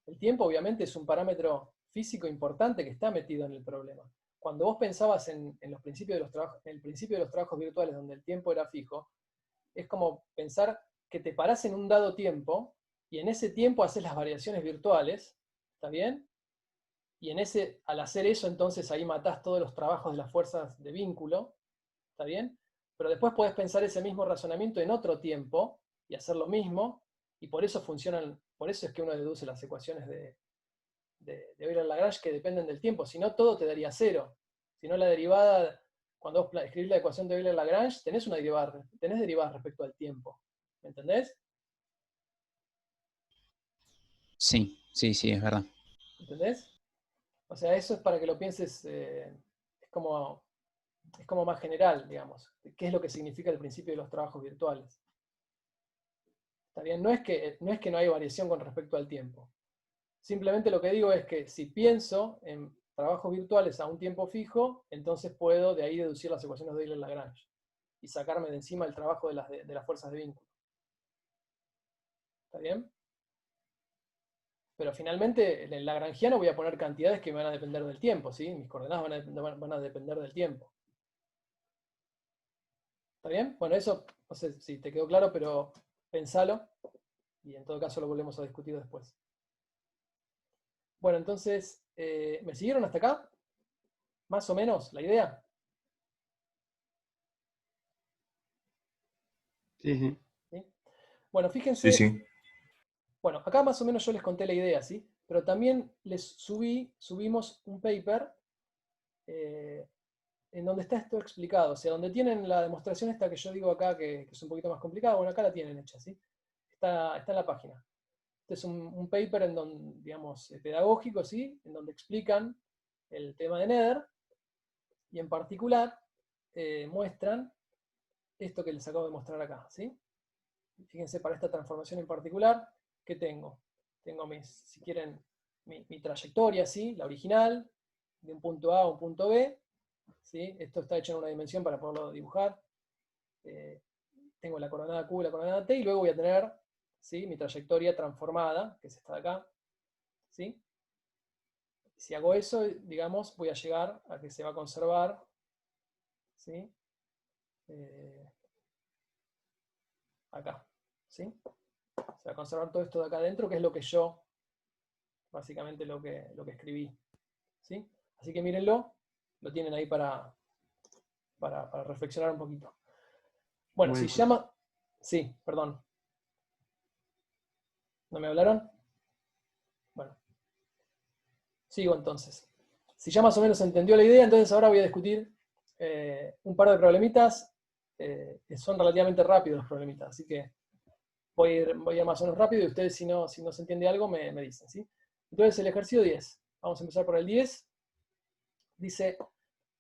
El tiempo obviamente es un parámetro físico importante que está metido en el problema. Cuando vos pensabas en los principios de los trabajos, en el principio de los trabajos virtuales donde el tiempo era fijo, es como pensar que te parás en un dado tiempo y en ese tiempo haces las variaciones virtuales, ¿está bien? Y al hacer eso, entonces ahí matás todos los trabajos de las fuerzas de vínculo, ¿está bien? Pero después podés pensar ese mismo razonamiento en otro tiempo y hacer lo mismo, y por eso funcionan, por eso es que uno deduce las ecuaciones de Euler-Lagrange que dependen del tiempo, si no todo te daría 0. Si no la derivada, cuando vos escribís la ecuación de Euler-Lagrange, tenés derivadas respecto al tiempo. ¿Me entendés? Sí, sí, sí, es verdad. ¿Entendés? O sea, eso es para que lo pienses, como, es como más general, digamos. ¿Qué es lo que significa el principio de los trabajos virtuales? ¿Está bien? No es que no hay variación con respecto al tiempo. Simplemente lo que digo es que si pienso en trabajos virtuales a un tiempo fijo, entonces puedo de ahí deducir las ecuaciones de Euler-Lagrange y sacarme de encima el trabajo de las fuerzas de vínculo. ¿Está bien? Pero finalmente en el lagrangiano voy a poner cantidades que me van a depender del tiempo, ¿sí? Mis coordenadas van a depender del tiempo. ¿Está bien? Bueno, eso no sé si te quedó claro, pero pensalo y en todo caso lo volvemos a discutir después. Bueno, entonces, ¿me siguieron hasta acá? Más o menos, la idea. Sí, sí. ¿Sí? Bueno, Sí, fíjense, sí. bueno, acá más o menos yo les conté la idea, ¿sí? Pero también les subimos un paper en donde está esto explicado, o sea, donde tienen la demostración esta que yo digo acá, que es un poquito más complicada, bueno, acá la tienen hecha, ¿sí? Está en la página. Este es un paper en donde, digamos, pedagógico, ¿sí? En donde explican el tema de Nether, y en particular muestran esto que les acabo de mostrar acá, ¿sí? Fíjense, para esta transformación en particular, ¿qué tengo? Tengo si quieren, mi trayectoria, ¿sí? La original, de un punto A a un punto B, ¿sí? Esto está hecho en una dimensión para poderlo dibujar. Tengo la coordenada Q y la coordenada T, y luego voy a tener, ¿sí? Mi trayectoria transformada, que es esta de acá, ¿sí? Si hago eso, digamos, voy a llegar a que se va a conservar, ¿sí? Acá, ¿sí? Se va a conservar todo esto de acá adentro, que es lo que yo, básicamente lo que escribí, ¿sí? Así que mírenlo, lo tienen ahí para reflexionar un poquito. Bueno, si llama... Sí, perdón. ¿No me hablaron? Bueno. Sigo entonces. Si ya más o menos se entendió la idea, entonces ahora voy a discutir un par de problemitas que son relativamente rápidos los problemitas, así que voy a ir más o menos rápido y ustedes si no se entiende algo me dicen, ¿sí? Entonces el ejercicio 10. Vamos a empezar por el 10. Dice,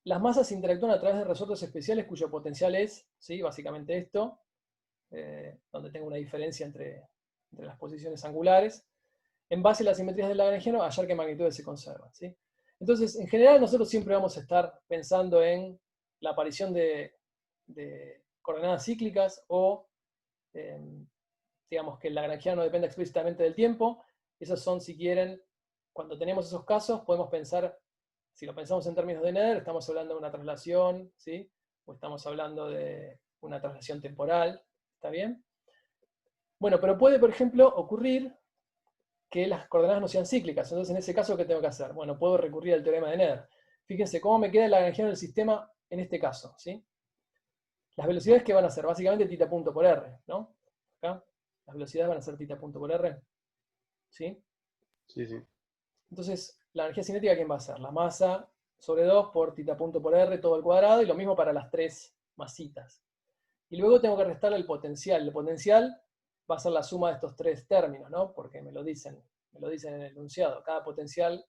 las masas interactúan a través de resortes especiales cuyo potencial es, ¿sí? Básicamente esto, donde tengo una diferencia entre las posiciones angulares. En base a las simetrías del lagrangiano, hallar qué magnitudes se conservan, ¿sí? Entonces, en general, nosotros siempre vamos a estar pensando en la aparición de coordenadas cíclicas o, digamos, que el lagrangiano dependa explícitamente del tiempo. Esos son, si quieren, cuando tenemos esos casos, podemos pensar, si lo pensamos en términos de Nether, estamos hablando de una traslación, ¿sí? O estamos hablando de una traslación temporal, ¿está bien? Bueno, pero puede, por ejemplo, ocurrir que las coordenadas no sean cíclicas. Entonces, en ese caso, ¿qué tengo que hacer? Bueno, puedo recurrir al teorema de Nether. Fíjense cómo me queda el lagrangiano del sistema en este caso, ¿sí? Las velocidades que van a ser, básicamente θ punto por r, ¿no? Acá, las velocidades van a ser θ punto por r, ¿sí? Sí, sí. Entonces, la energía cinética, ¿quién va a ser? La masa sobre 2 por θ punto por r todo al cuadrado, y lo mismo para las tres masitas. Y luego tengo que restarle el potencial. El potencial va a ser la suma de estos tres términos, ¿no? Porque me lo dicen en el enunciado. Cada potencial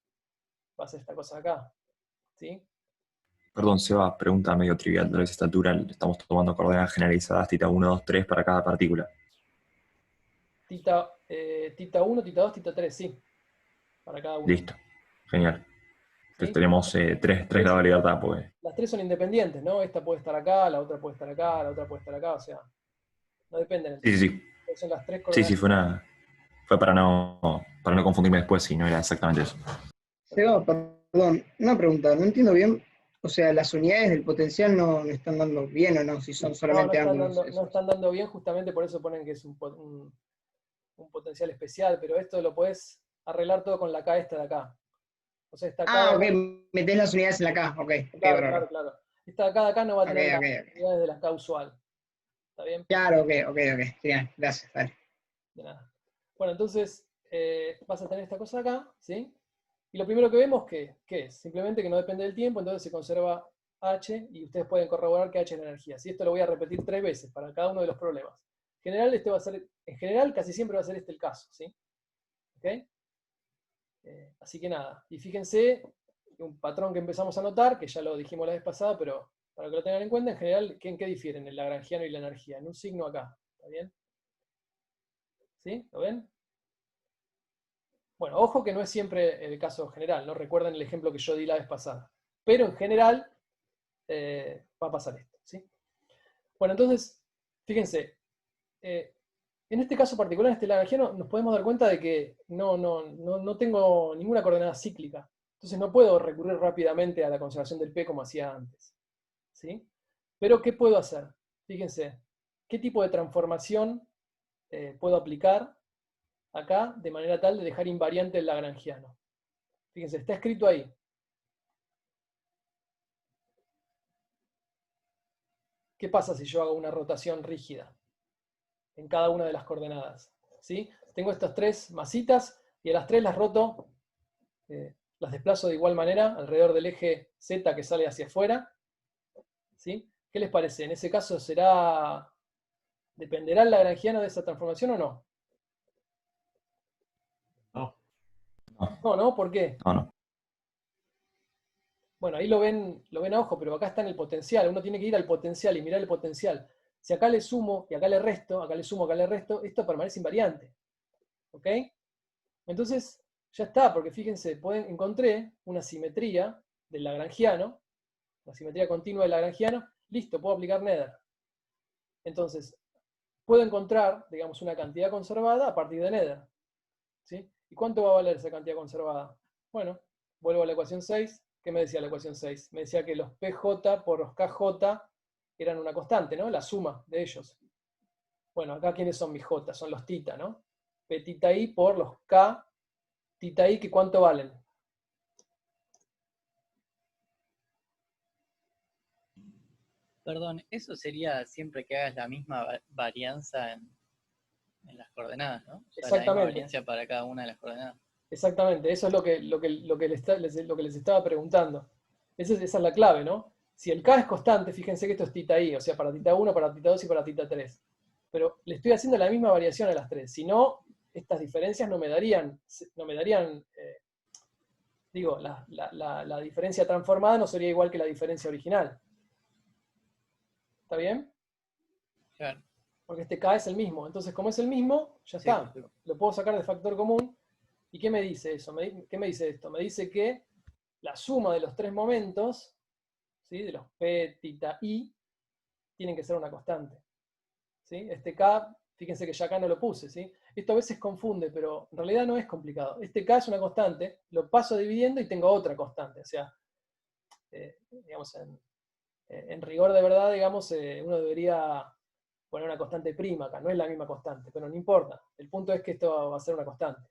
va a ser esta cosa acá, ¿sí? Perdón, Seba, pregunta medio trivial. Tal vez a esta altura estamos tomando coordenadas generalizadas θ1, 2, 3 para cada partícula. θ1, θ2, θ3, sí. Para cada uno. Listo. Genial. Entonces ¿Sí? tenemos tres grados de libertad, pues. Las tres son independientes, ¿no? Esta puede estar acá, la otra puede estar acá, la otra puede estar acá, o sea, no dependen entre Sí, sí. sí, sí. Son las tres Sí, coordenadas. sí, fue para no confundirme después, si no era exactamente eso. Seba, perdón, una pregunta, no entiendo bien, o sea, las unidades del potencial no están dando bien o no, si son No solamente están ángulos. dando, no están dando bien, justamente por eso ponen que es un potencial especial, pero esto lo podés arreglar todo con la K esta de acá. O sea, esta K de Ok, acá, metés las unidades en la K, ok, claro, bárbaro. claro. Esta de acá no va a Ok, tener las ok, unidades de la K usual. ¿Está bien? claro, ok, genial, gracias, dale. De nada. Bueno, entonces vas a tener esta cosa acá, ¿sí? Y lo primero que vemos, ¿qué es? Simplemente que no depende del tiempo, entonces se conserva H, y ustedes pueden corroborar que H es la energía. ¿Sí? Esto lo voy a repetir 3 veces para cada uno de los problemas. En general, casi siempre va a ser este el caso, ¿sí? ¿Ok? Así que nada. Y fíjense, un patrón que empezamos a notar, que ya lo dijimos la vez pasada, pero para que lo tengan en cuenta, en general, ¿en qué difieren el lagrangiano y la energía? En un signo acá, ¿está bien? ¿Sí? ¿Lo ven? Bueno, ojo que no es siempre el caso general, ¿no? Recuerden el ejemplo que yo di la vez pasada. Pero en general va a pasar esto, ¿sí? Bueno, entonces, fíjense, En este caso particular, en este lagrangiano, nos podemos dar cuenta de que no tengo ninguna coordenada cíclica. Entonces no puedo recurrir rápidamente a la conservación del P como hacía antes. ¿Sí? Pero ¿qué puedo hacer? Fíjense, ¿qué tipo de transformación puedo aplicar acá de manera tal de dejar invariante el lagrangiano? Fíjense, está escrito ahí. ¿Qué pasa si yo hago una rotación rígida en cada una de las coordenadas? ¿Sí? Tengo estas tres masitas y a las tres las roto, las desplazo de igual manera alrededor del eje Z que sale hacia afuera. ¿Sí? ¿Qué les parece? ¿En ese caso dependerá el lagrangiano de esa transformación o no? No, ¿por qué? No. Bueno, ahí lo ven a ojo, pero acá está en el potencial. Uno tiene que ir al potencial y mirar el potencial. Si acá le sumo y acá le resto, acá le sumo, acá le resto, esto permanece invariante. ¿Ok? Entonces, ya está, porque fíjense, encontré una simetría del lagrangiano, la simetría continua del lagrangiano, listo, puedo aplicar Nether. Entonces, puedo encontrar, digamos, una cantidad conservada a partir de Nether. ¿Sí? ¿Y cuánto va a valer esa cantidad conservada? Bueno, vuelvo a la ecuación 6. ¿Qué me decía la ecuación 6? Me decía que los PJ por los KJ eran una constante, ¿no? La suma de ellos. Bueno, acá ¿quiénes son mis J? Son los tita, ¿no? P tita I por los K tita I, ¿que cuánto valen? Perdón, eso sería siempre que hagas la misma varianza en las coordenadas, ¿no? O sea, la misma Exactamente. variancia para cada una de las coordenadas. Exactamente, eso es lo que les estaba preguntando. Esa es la clave, ¿no? Si el K es constante, fíjense que esto es tita I, o sea, para tita 1, para tita 2 y para tita 3. Pero le estoy haciendo la misma variación a las tres. Si no, estas diferencias no me darían digo, la diferencia transformada no sería igual que la diferencia original. ¿Está bien? Claro. Porque este K es el mismo. Entonces, como es el mismo, ya Sí, está. perfecto. Lo puedo sacar de factor común. ¿Y qué me dice eso? ¿Qué me dice esto? Me dice que la suma de los tres momentos, ¿sí? De los P, tita, I, tienen que ser una constante. ¿Sí? Este K, fíjense que ya acá no lo puse. ¿Sí? Esto a veces confunde, pero en realidad no es complicado. Este K es una constante, lo paso dividiendo y tengo otra constante. O sea, digamos, en rigor de verdad, digamos, uno debería poner una constante prima acá. No es la misma constante, pero no importa. El punto es que esto va a ser una constante.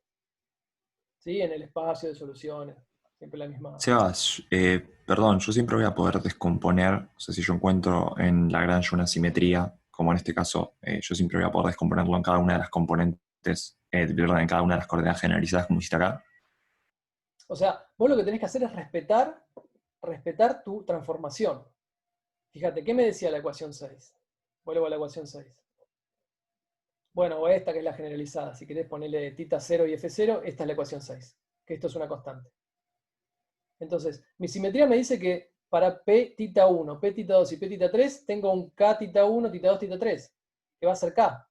¿Sí? En el espacio de soluciones. Siempre la misma. Sebas, perdón, yo siempre voy a poder descomponer, o sea, si yo encuentro en Lagrange una simetría, como en este caso, yo siempre voy a poder descomponerlo en cada una de las componentes, perdón, en cada una de las coordenadas generalizadas como hiciste acá. O sea, vos lo que tenés que hacer es respetar tu transformación. Fíjate, ¿qué me decía la ecuación 6? Vuelvo a la ecuación 6. Bueno, o esta que es la generalizada. Si querés ponerle tita 0 y f0, esta es la ecuación 6. Que esto es una constante. Entonces, mi simetría me dice que para P tita 1, P tita 2 y P tita 3 tengo un K tita 1, tita 2, tita 3, que va a ser K.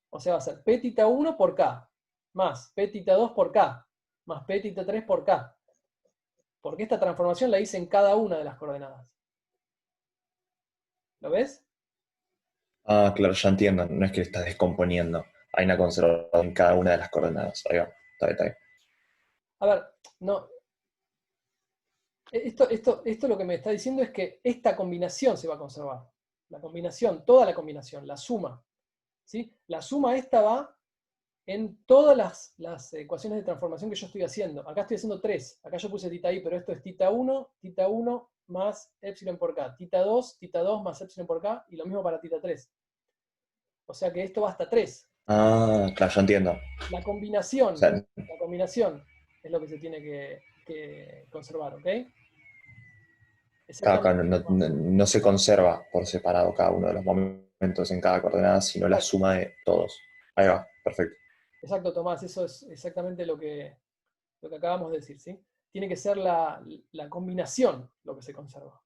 O sea, va a ser P tita 1 por K, más P tita 2 por K, más P tita 3 por K. Porque esta transformación la hice en cada una de las coordenadas. ¿Lo ves? Ah, claro, ya entiendo, no es que estás descomponiendo, hay una conservación en cada una de las coordenadas. Ahí va, está bien. A ver, no. Esto lo que me está diciendo es que esta combinación se va a conservar. La combinación, toda la combinación, la suma. ¿Sí? La suma esta va en todas las ecuaciones de transformación que yo estoy haciendo. Acá estoy haciendo 3. Acá yo puse tita i, pero esto es tita 1 más epsilon por k. Tita 2 más epsilon por k, y lo mismo para tita 3. O sea que esto va hasta 3. Ah, claro, ya entiendo. La combinación, O sea, es lo que se tiene que conservar, ¿ok? acá Exactamente. no se conserva por separado cada uno de los momentos en cada coordenada, sino la suma de todos. Ahí va, perfecto. Exacto, Tomás, eso es exactamente lo que acabamos de decir, ¿sí? Tiene que ser la combinación lo que se conserva.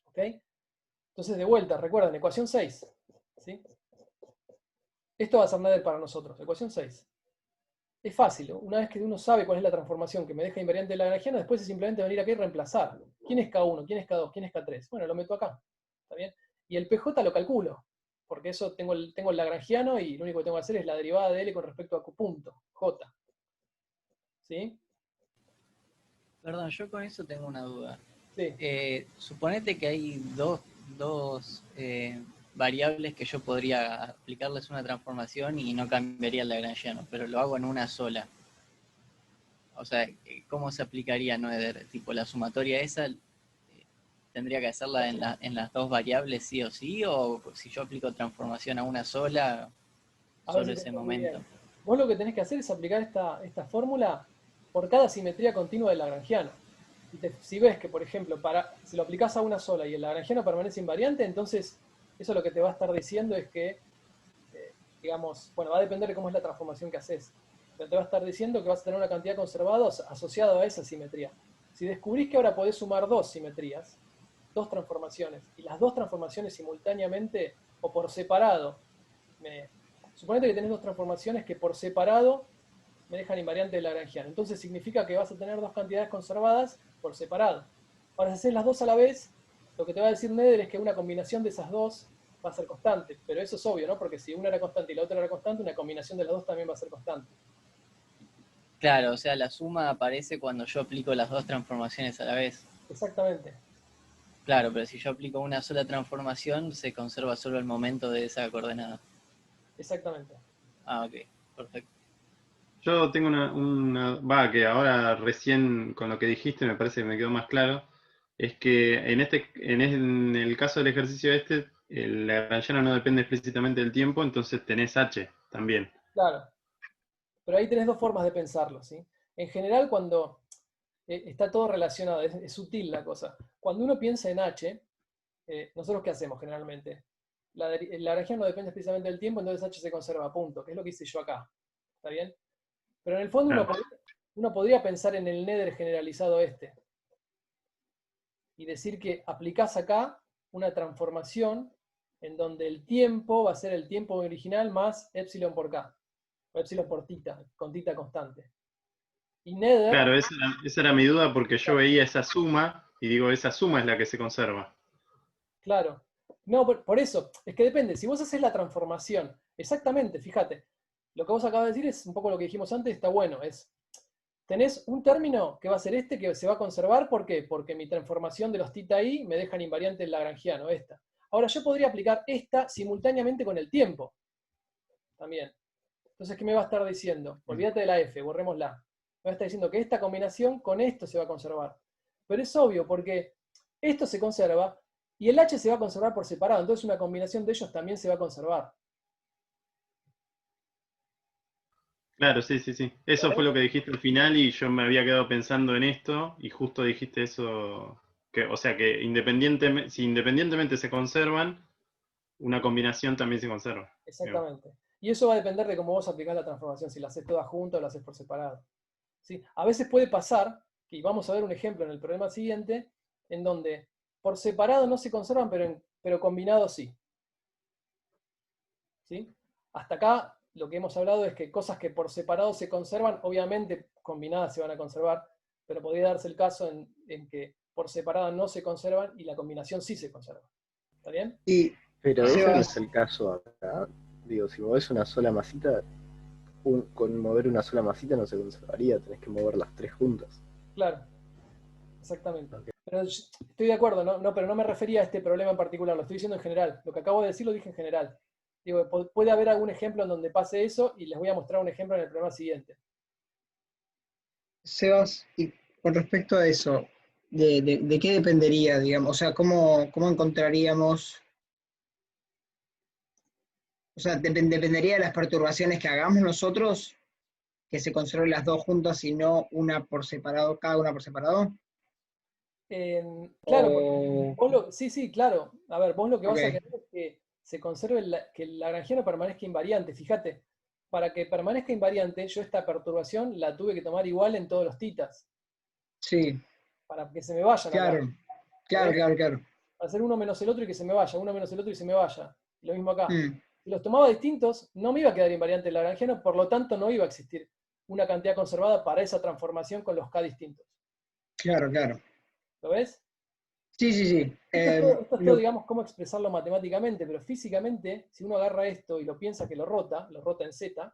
¿Ok? Entonces, de vuelta, recuerden, ecuación 6. ¿Sí? Esto va a ser Nether para nosotros, ecuación 6. Es fácil, una vez que uno sabe cuál es la transformación que me deja invariante de lagrangiano, después es simplemente venir aquí y reemplazar. ¿Quién es K1? ¿Quién es K2? ¿Quién es K3? Bueno, lo meto acá. ¿Está bien? Y el PJ lo calculo. porque eso tengo el lagrangiano y lo único que tengo que hacer es la derivada de L con respecto a Q punto, J. ¿Sí? Perdón, yo con eso tengo una duda. Sí, Suponete que hay dos variables que yo podría aplicarles una transformación y no cambiaría el lagrangiano, pero lo hago en una sola. O sea, ¿cómo se aplicaría Noether? Tipo, la sumatoria esa, ¿tendría que hacerla en las dos variables sí o sí? ¿O si yo aplico transformación a una sola, a ver solo si te ese entiendo bien. momento? Vos lo que tenés que hacer es aplicar esta fórmula por cada simetría continua del lagrangiano. Si ves que, por ejemplo, si lo aplicás a una sola y el lagrangiano permanece invariante, entonces eso lo que te va a estar diciendo es que, digamos, bueno, va a depender de cómo es la transformación que haces, pero te va a estar diciendo que vas a tener una cantidad conservada asociada a esa simetría. Si descubrís que ahora podés sumar dos simetrías, dos transformaciones, y las dos transformaciones simultáneamente o por separado, suponete que tenés dos transformaciones que por separado me dejan invariante el lagrangiano. Entonces significa que vas a tener dos cantidades conservadas por separado. Ahora, si haces las dos a la vez, lo que te va a decir Noether es que una combinación de esas dos va a ser constante. Pero eso es obvio, ¿no? Porque si una era constante y la otra era constante, una combinación de las dos también va a ser constante. Claro, o sea, la suma aparece cuando yo aplico las dos transformaciones a la vez. Exactamente. Claro, pero si yo aplico una sola transformación, se conserva solo el momento de esa coordenada. Exactamente. Ah, ok, perfecto. Yo tengo que ahora recién con lo que dijiste me parece que me quedó más claro, es que en el caso del ejercicio el lagrangiano no depende explícitamente del tiempo, entonces tenés H también. Claro. Pero ahí tenés dos formas de pensarlo, ¿sí? En general, cuando está todo relacionado, es sutil la cosa. Cuando uno piensa en H, nosotros ¿qué hacemos generalmente? El lagrangiano no depende precisamente del tiempo, entonces H se conserva, punto, que es lo que hice yo acá. ¿Está bien? Pero en el fondo Claro. uno podría pensar en el Noether generalizado y decir que aplicás acá una transformación en donde el tiempo va a ser el tiempo original más epsilon por k, o epsilon por tita, con tita constante. Y Noether, Claro, esa era mi duda porque yo veía esa suma y digo, esa suma es la que se conserva. claro. No, por eso, es que depende. Si vos haces la transformación, exactamente, fíjate, lo que vos acabas de decir es un poco lo que dijimos antes, está bueno. Tenés un término que va a ser este, que se va a conservar, ¿por qué? Porque mi transformación de los tita i me dejan invariante el lagrangiano, esta. Ahora yo podría aplicar esta simultáneamente con el tiempo, también. Entonces, ¿qué me va a estar diciendo? Olvídate de la f, borrémosla. Me va a estar diciendo que esta combinación con esto se va a conservar. Pero es obvio, porque esto se conserva y el h se va a conservar por separado, entonces una combinación de ellos también se va a conservar. Claro, sí, sí, sí. Eso ¿Vale? fue lo que dijiste al final y yo me había quedado pensando en esto y justo dijiste eso, o sea que si independientemente se conservan, una combinación también se conserva. Digamos. Exactamente. Y eso va a depender de cómo vos aplicás la transformación, si la haces toda junta o la haces por separado. ¿Sí? A veces puede pasar, y vamos a ver un ejemplo en el problema siguiente, en donde por separado no se conservan, pero combinados sí. ¿Sí? Hasta acá lo que hemos hablado es que cosas que por separado se conservan, obviamente combinadas se van a conservar, pero podría darse el caso en que por separado no se conservan y la combinación sí se conserva. ¿Está bien? Y Pero ese no Sebas, es el caso acá. Digo, si movés una sola masita, con mover una sola masita no se conservaría, tenés que mover las tres juntas. Claro, exactamente. Ok. Pero estoy de acuerdo, pero no me refería a este problema en particular, lo estoy diciendo en general. Lo que acabo de decir lo dije en general. Digo, puede haber algún ejemplo en donde pase eso y les voy a mostrar un ejemplo en el problema siguiente. Sebas, y con respecto a eso, ¿de qué dependería, digamos? O sea, ¿cómo encontraríamos? O sea, ¿dependería de las perturbaciones que hagamos nosotros, que se conserven las dos juntas y no una por separado, cada una por separado? Claro, O... sí, sí, claro. A ver, vos lo que vas a Ok, querer es que se conserve, que el lagrangiano permanezca invariante. Fíjate, para que permanezca invariante, yo esta perturbación la tuve que tomar igual en todos los titas, sí, para que se me vayan acá. claro, ¿Ves? claro. Para hacer uno menos el otro y que se me vaya, uno menos el otro y se me vaya. Y lo mismo acá. Mm, Si los tomaba distintos, no me iba a quedar invariante el lagrangiano, por lo tanto no iba a existir una cantidad conservada para esa transformación con los K distintos. claro. ¿Lo ves? Sí, sí, sí. Esto es todo, digamos, cómo expresarlo matemáticamente, pero físicamente, si uno agarra esto y lo piensa que lo rota en Z,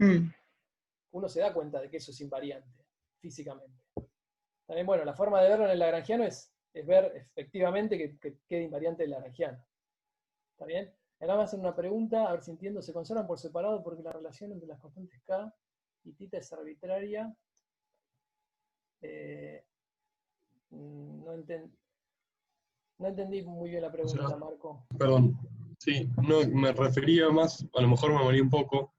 uno se da cuenta de que eso es invariante, físicamente. También, bueno, la forma de verlo en el lagrangiano es ver efectivamente que quede invariante el lagrangiano. ¿Está bien? Acá me hacen una pregunta, a ver si entiendo, ¿se conservan por separado porque la relación entre las constantes K y θ es arbitraria? No entendí muy bien la pregunta, Marco. Perdón, sí, no, me refería más, a lo mejor me morí un poco,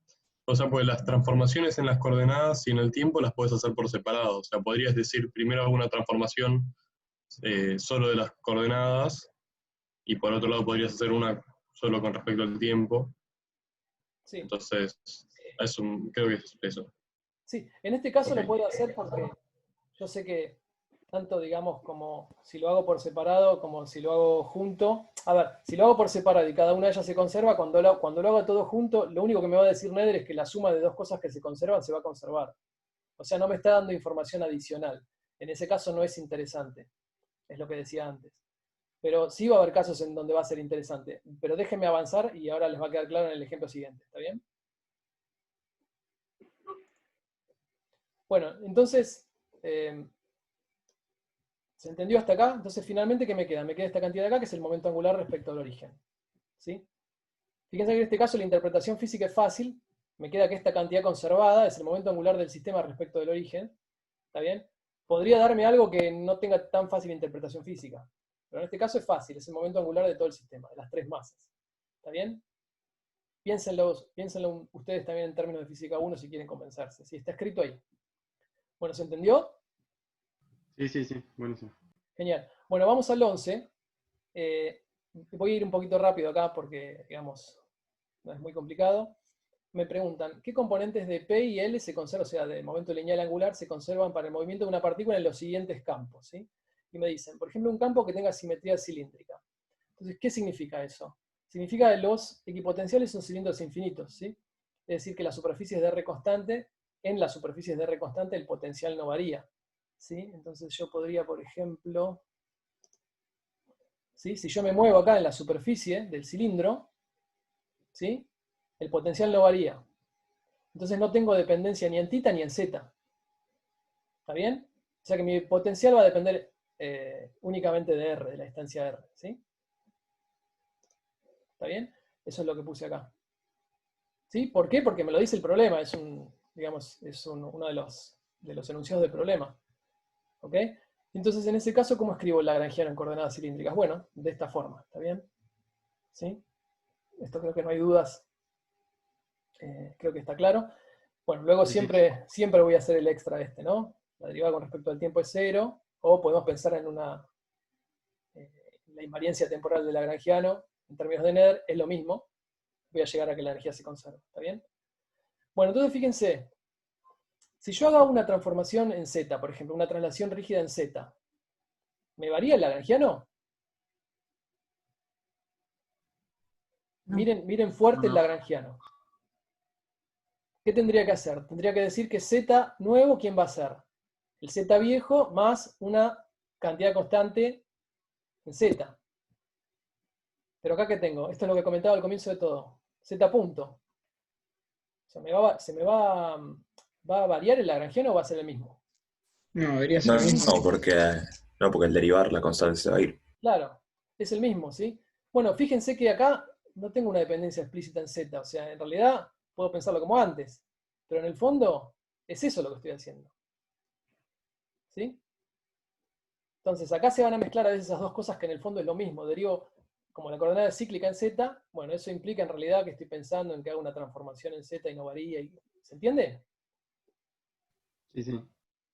o sea, pues las transformaciones en las coordenadas y en el tiempo las puedes hacer por separado, o sea, podrías decir primero hago una transformación solo de las coordenadas, y por otro lado podrías hacer una solo con respecto al tiempo. Sí. Entonces, eso, creo que es eso. Sí, en este caso Ok. lo puedo hacer porque yo sé que tanto, digamos, como si lo hago por separado, como si lo hago junto. A ver, si lo hago por separado y cada una de ellas se conserva, cuando lo hago todo junto, lo único que me va a decir Nether es que la suma de dos cosas que se conservan se va a conservar. O sea, no me está dando información adicional. En ese caso no es interesante, es lo que decía antes. Pero sí va a haber casos en donde va a ser interesante. Pero déjenme avanzar y ahora les va a quedar claro en el ejemplo siguiente. ¿Está bien? Bueno, entonces, ¿se entendió hasta acá? Entonces, finalmente, ¿qué me queda? Me queda esta cantidad de acá, que es el momento angular respecto al origen. ¿Sí? Fíjense que en este caso la interpretación física es fácil. Me queda que esta cantidad conservada es el momento angular del sistema respecto del origen. ¿Está bien? Podría darme algo que no tenga tan fácil interpretación física. Pero en este caso es fácil, es el momento angular de todo el sistema, de las tres masas. ¿Está bien? Piénsenlo ustedes también en términos de física 1 si quieren convencerse. ¿Sí? Está escrito ahí. Bueno, ¿se entendió? Sí, sí, sí, buenísimo. Genial. Bueno, vamos al 11. Voy a ir un poquito rápido acá porque, digamos, no es muy complicado. Me preguntan, ¿qué componentes de P y L se conservan, o sea, de momento lineal angular, se conservan para el movimiento de una partícula en los siguientes campos? ¿Sí? Y me dicen, por ejemplo, un campo que tenga simetría cilíndrica. Entonces, ¿qué significa eso? Significa que los equipotenciales son cilindros infinitos, ¿sí? Es decir, que las superficies de R constante, en las superficies de R constante el potencial no varía. ¿Sí? Entonces yo podría, por ejemplo, ¿sí? Si yo me muevo acá en la superficie del cilindro, ¿sí? El potencial no varía. Entonces no tengo dependencia ni en θ ni en z. ¿Está bien? O sea que mi potencial va a depender únicamente de R, de la distancia R. ¿Sí? ¿Está bien? Eso es lo que puse acá. ¿Sí? ¿Por qué? Porque me lo dice el problema. Es uno de los enunciados del problema. ¿Ok? Entonces, en ese caso, ¿cómo escribo el lagrangiano en coordenadas cilíndricas? Bueno, de esta forma. ¿Está bien? ¿Sí? Esto creo que no hay dudas. Creo que está claro. Bueno, luego siempre voy a hacer el extra ¿no? La derivada con respecto al tiempo es 0, o podemos pensar en la invariancia temporal del lagrangiano, en términos de Nether, es lo mismo. Voy a llegar a que la energía se conserve. ¿Está bien? Bueno, entonces fíjense, si yo hago una transformación en Z, por ejemplo, una traslación rígida en Z, ¿me varía el lagrangiano? No. Miren fuerte el lagrangiano. ¿Qué tendría que hacer? Tendría que decir que Z nuevo, ¿quién va a ser? El Z viejo más una cantidad constante en Z. Pero acá ¿qué tengo? Esto es lo que comentaba al comienzo de todo. Z punto. O sea, ¿va a variar el lagrangiano o va a ser el mismo? No, debería No, ser lo mismo. porque al derivar la constante se va a ir. Claro, es el mismo, ¿sí? Bueno, fíjense que acá no tengo una dependencia explícita en Z. O sea, en realidad puedo pensarlo como antes. Pero en el fondo es eso lo que estoy haciendo. ¿Sí? Entonces acá se van a mezclar a veces esas dos cosas que en el fondo es lo mismo. Derivo, como la coordenada es cíclica en Z, bueno, eso implica en realidad que estoy pensando en que hago una transformación en Z y no varía. ¿Se entiende? Sí, sí.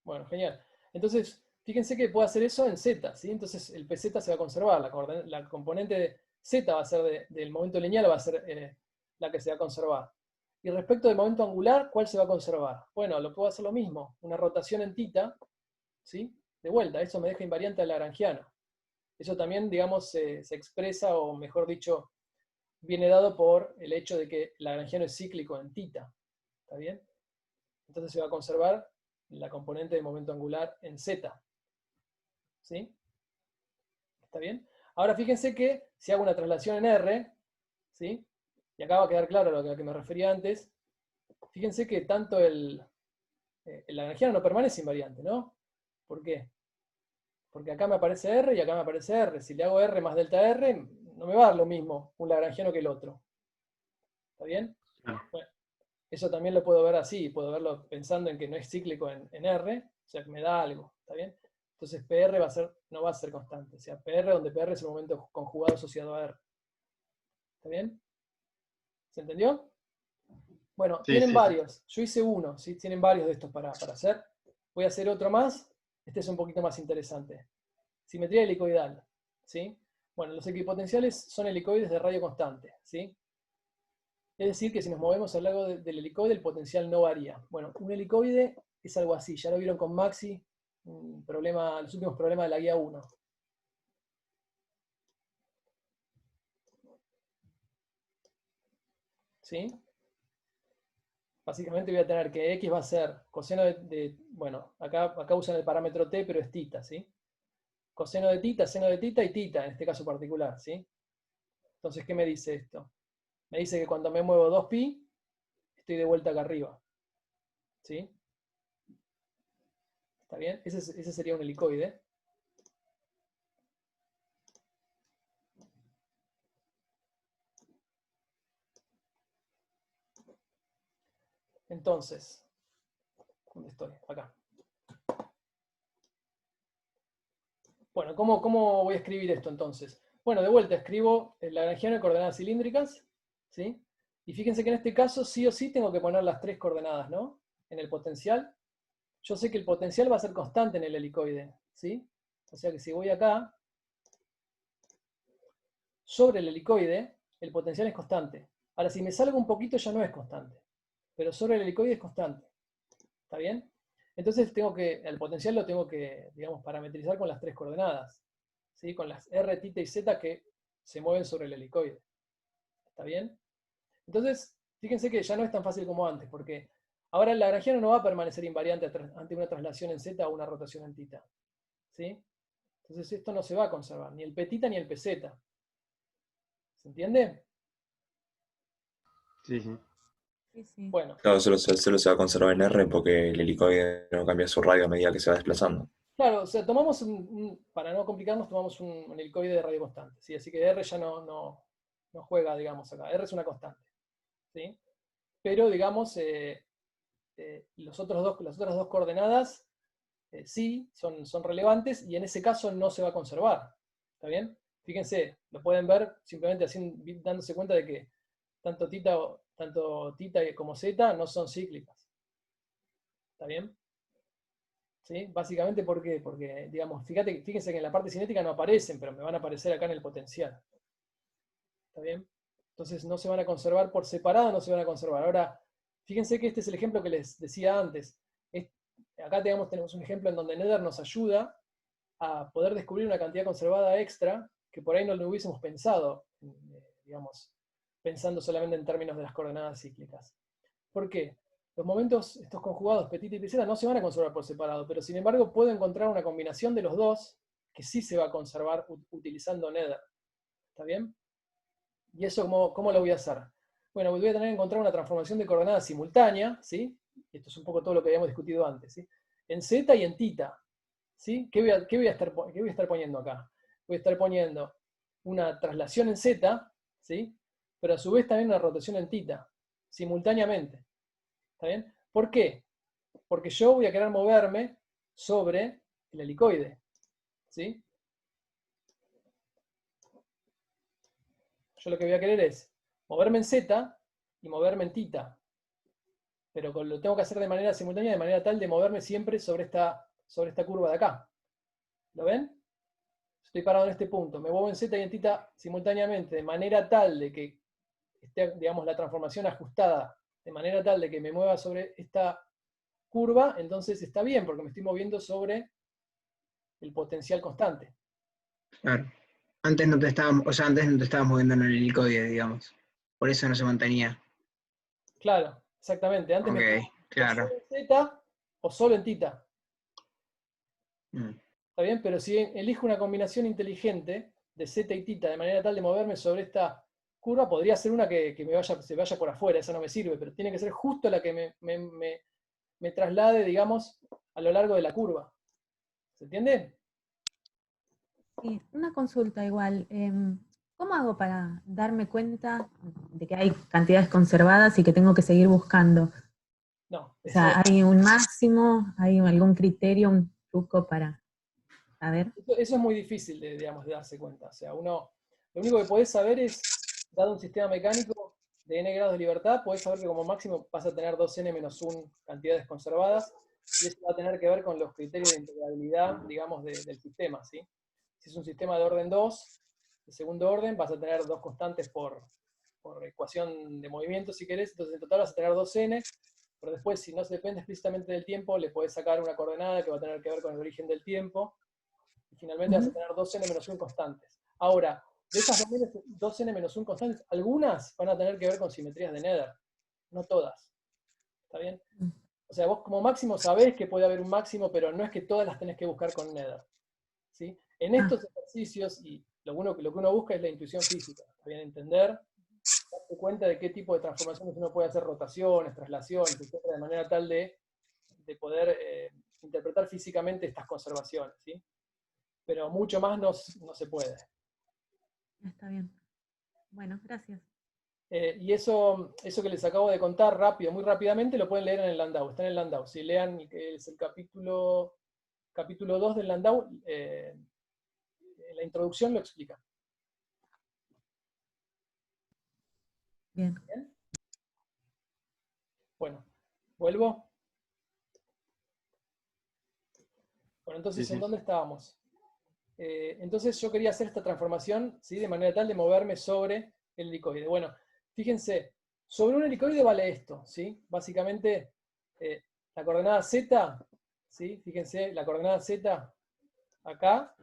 Bueno, genial. Entonces, fíjense que puedo hacer eso en Z, ¿sí? Entonces el PZ se va a conservar, la componente de Z va a ser del momento lineal, va a ser la que se va a conservar. Y respecto del momento angular, ¿cuál se va a conservar? Bueno, lo puedo hacer lo mismo, una rotación en θ, ¿sí? De vuelta, eso me deja invariante al lagrangiano. Eso también, digamos, se expresa, o mejor dicho, viene dado por el hecho de que el lagrangiano es cíclico en θ. ¿Está bien? Entonces se va a conservar la componente de momento angular en Z. ¿Sí? ¿Está bien? Ahora fíjense que si hago una traslación en R, ¿sí? Y acá va a quedar claro a lo que me refería antes, fíjense que tanto el lagrangiano no permanece invariante, ¿no? ¿Por qué? Porque acá me aparece R y acá me aparece R. Si le hago R más delta R, no me va a dar lo mismo un lagrangiano que el otro. ¿Está bien? Bueno, eso también lo puedo ver así, puedo verlo pensando en que no es cíclico en R, o sea que me da algo, ¿está bien? Entonces PR no va a ser constante, o sea, PR donde PR es el momento conjugado asociado a R. ¿Está bien? ¿Se entendió? Bueno, Sí, tienen sí, sí. varios, yo hice uno, ¿sí? Tienen varios de estos para hacer. Voy a hacer otro más, este es un poquito más interesante. Simetría helicoidal, ¿sí? Bueno, los equipotenciales son helicoides de radio constante, ¿sí? Es decir, que si nos movemos al lado del helicoide, el potencial no varía. Bueno, un helicoide es algo así, ya lo vieron con Maxi, los últimos problemas de la guía 1. ¿Sí? Básicamente voy a tener que X va a ser coseno bueno, acá usan el parámetro T, pero es tita, ¿sí? Coseno de tita, seno de tita y tita, en este caso particular, ¿sí? Entonces, ¿qué me dice esto? Me dice que cuando me muevo 2pi, estoy de vuelta acá arriba. ¿Sí? ¿Está bien? Ese sería un helicoide. Entonces, ¿dónde estoy? Acá. Bueno, ¿cómo voy a escribir esto entonces? Bueno, de vuelta escribo el lagrangiano de coordenadas cilíndricas, ¿sí? Y fíjense que en este caso sí o sí tengo que poner las 3 coordenadas, ¿no? En el potencial. Yo sé que el potencial va a ser constante en el helicoide, ¿sí? O sea que si voy acá, sobre el helicoide, el potencial es constante. Ahora, si me salgo un poquito ya no es constante, pero sobre el helicoide es constante. ¿Está bien? Entonces el potencial lo tengo que, digamos, parametrizar con las 3 coordenadas, ¿sí? Con las R, θ y z que se mueven sobre el helicoide. ¿Está bien? Entonces, fíjense que ya no es tan fácil como antes, porque ahora el lagrangiano no va a permanecer invariante ante una traslación en z o una rotación en θ. ¿Sí? Entonces esto no se va a conservar, ni el pθ ni el pz. ¿Se entiende? Sí, sí. Sí, sí. Bueno, Claro, solo se va a conservar en R porque el helicoide no cambia su radio a medida que se va desplazando. claro, o sea, tomamos para no complicarnos, tomamos un helicoide de radio constante, ¿sí? Así que R ya no juega, digamos, acá. R es una constante, ¿sí? Pero, digamos, las otras dos coordenadas sí son relevantes y en ese caso no se va a conservar. ¿Está bien? Fíjense, lo pueden ver simplemente dándose cuenta de que tanto θ como z no son cíclicas. ¿Está bien? ¿Sí? Básicamente, ¿por qué? Porque, digamos, fíjense que en la parte cinética no aparecen, pero me van a aparecer acá en el potencial. ¿Está bien? Entonces no se van a conservar por separado, no se van a conservar. Ahora, fíjense que este es el ejemplo que les decía antes. Acá tenemos un ejemplo en donde Nether nos ayuda a poder descubrir una cantidad conservada extra que por ahí no lo hubiésemos pensado, digamos, pensando solamente en términos de las coordenadas cíclicas. ¿Por qué? Los momentos, estos conjugados petit y pz, no se van a conservar por separado, pero sin embargo puedo encontrar una combinación de los dos que sí se va a conservar utilizando Nether. ¿Está bien? ¿Y eso cómo lo voy a hacer? Bueno, voy a tener que encontrar una transformación de coordenadas simultánea, ¿sí? Esto es un poco todo lo que habíamos discutido antes, ¿sí? En z y en θ, ¿sí? ¿Qué voy a estar poniendo acá? Voy a estar poniendo una traslación en z, ¿sí? Pero a su vez también una rotación en θ, simultáneamente. ¿Está bien? ¿Por qué? Porque yo voy a querer moverme sobre el helicoide, ¿sí? Yo lo que voy a querer es moverme en z y moverme en θ. Pero lo tengo que hacer de manera simultánea, de manera tal de moverme siempre sobre esta curva de acá. ¿Lo ven? Estoy parado en este punto. Me muevo en z y en θ simultáneamente, de manera tal de que esté, digamos, la transformación ajustada, de manera tal de que me mueva sobre esta curva, entonces está bien, porque me estoy moviendo sobre el potencial constante. Claro. Antes no te estabas moviendo en el helicoide, digamos. Por eso no se mantenía. Claro, exactamente. Antes me Ok, estaba claro. solo en z o solo en θ. Mm. ¿Está bien? Pero si elijo una combinación inteligente, de z y θ de manera tal de moverme sobre esta curva, podría ser una que se vaya por afuera, esa no me sirve, pero tiene que ser justo la que me traslade, digamos, a lo largo de la curva. ¿Se entiende? Sí, una consulta igual. ¿Cómo hago para darme cuenta de que hay cantidades conservadas y que tengo que seguir buscando? No. O sea, ¿hay un máximo? ¿Hay algún criterio, un truco para saber? Eso es muy difícil de, digamos, de darse cuenta. O sea, lo único que podés saber es, dado un sistema mecánico de n grados de libertad, podés saber que como máximo vas a tener 2n-1 cantidades conservadas, y eso va a tener que ver con los criterios de integrabilidad, digamos, del sistema, ¿sí? Si es un sistema de orden 2, de segundo orden, vas a tener dos constantes por ecuación de movimiento, si querés, entonces en total vas a tener 2n, pero después, si no se depende explícitamente del tiempo, le podés sacar una coordenada que va a tener que ver con el origen del tiempo, y finalmente vas a tener 2n-1 constantes. Ahora, de esas 2n-1 constantes, algunas van a tener que ver con simetrías de Nether, no todas. ¿Está bien? O sea, vos como máximo sabés que puede haber un máximo, pero no es que todas las tenés que buscar con Nether. ¿Sí? En estos ejercicios, y lo que uno busca es la intuición física, ¿está bien? Entender, darse cuenta de qué tipo de transformaciones uno puede hacer, rotaciones, traslaciones, etcétera, de manera tal de poder interpretar físicamente estas conservaciones, ¿sí? Pero mucho más no se puede. Está bien. Bueno, gracias. Y eso que les acabo de contar muy rápidamente, lo pueden leer en el Landau, está en el Landau. Si lean, es el capítulo 2 del Landau, la introducción lo explica. Bien. ¿Bien? Bueno, ¿vuelvo? Bueno, entonces, Sí. ¿en dónde estábamos? Entonces yo quería hacer esta transformación, ¿sí? De manera tal de moverme sobre el helicoide. Bueno, fíjense, sobre un helicoide vale esto, ¿sí? Básicamente, la coordenada z, ¿sí? Fíjense, la coordenada z acá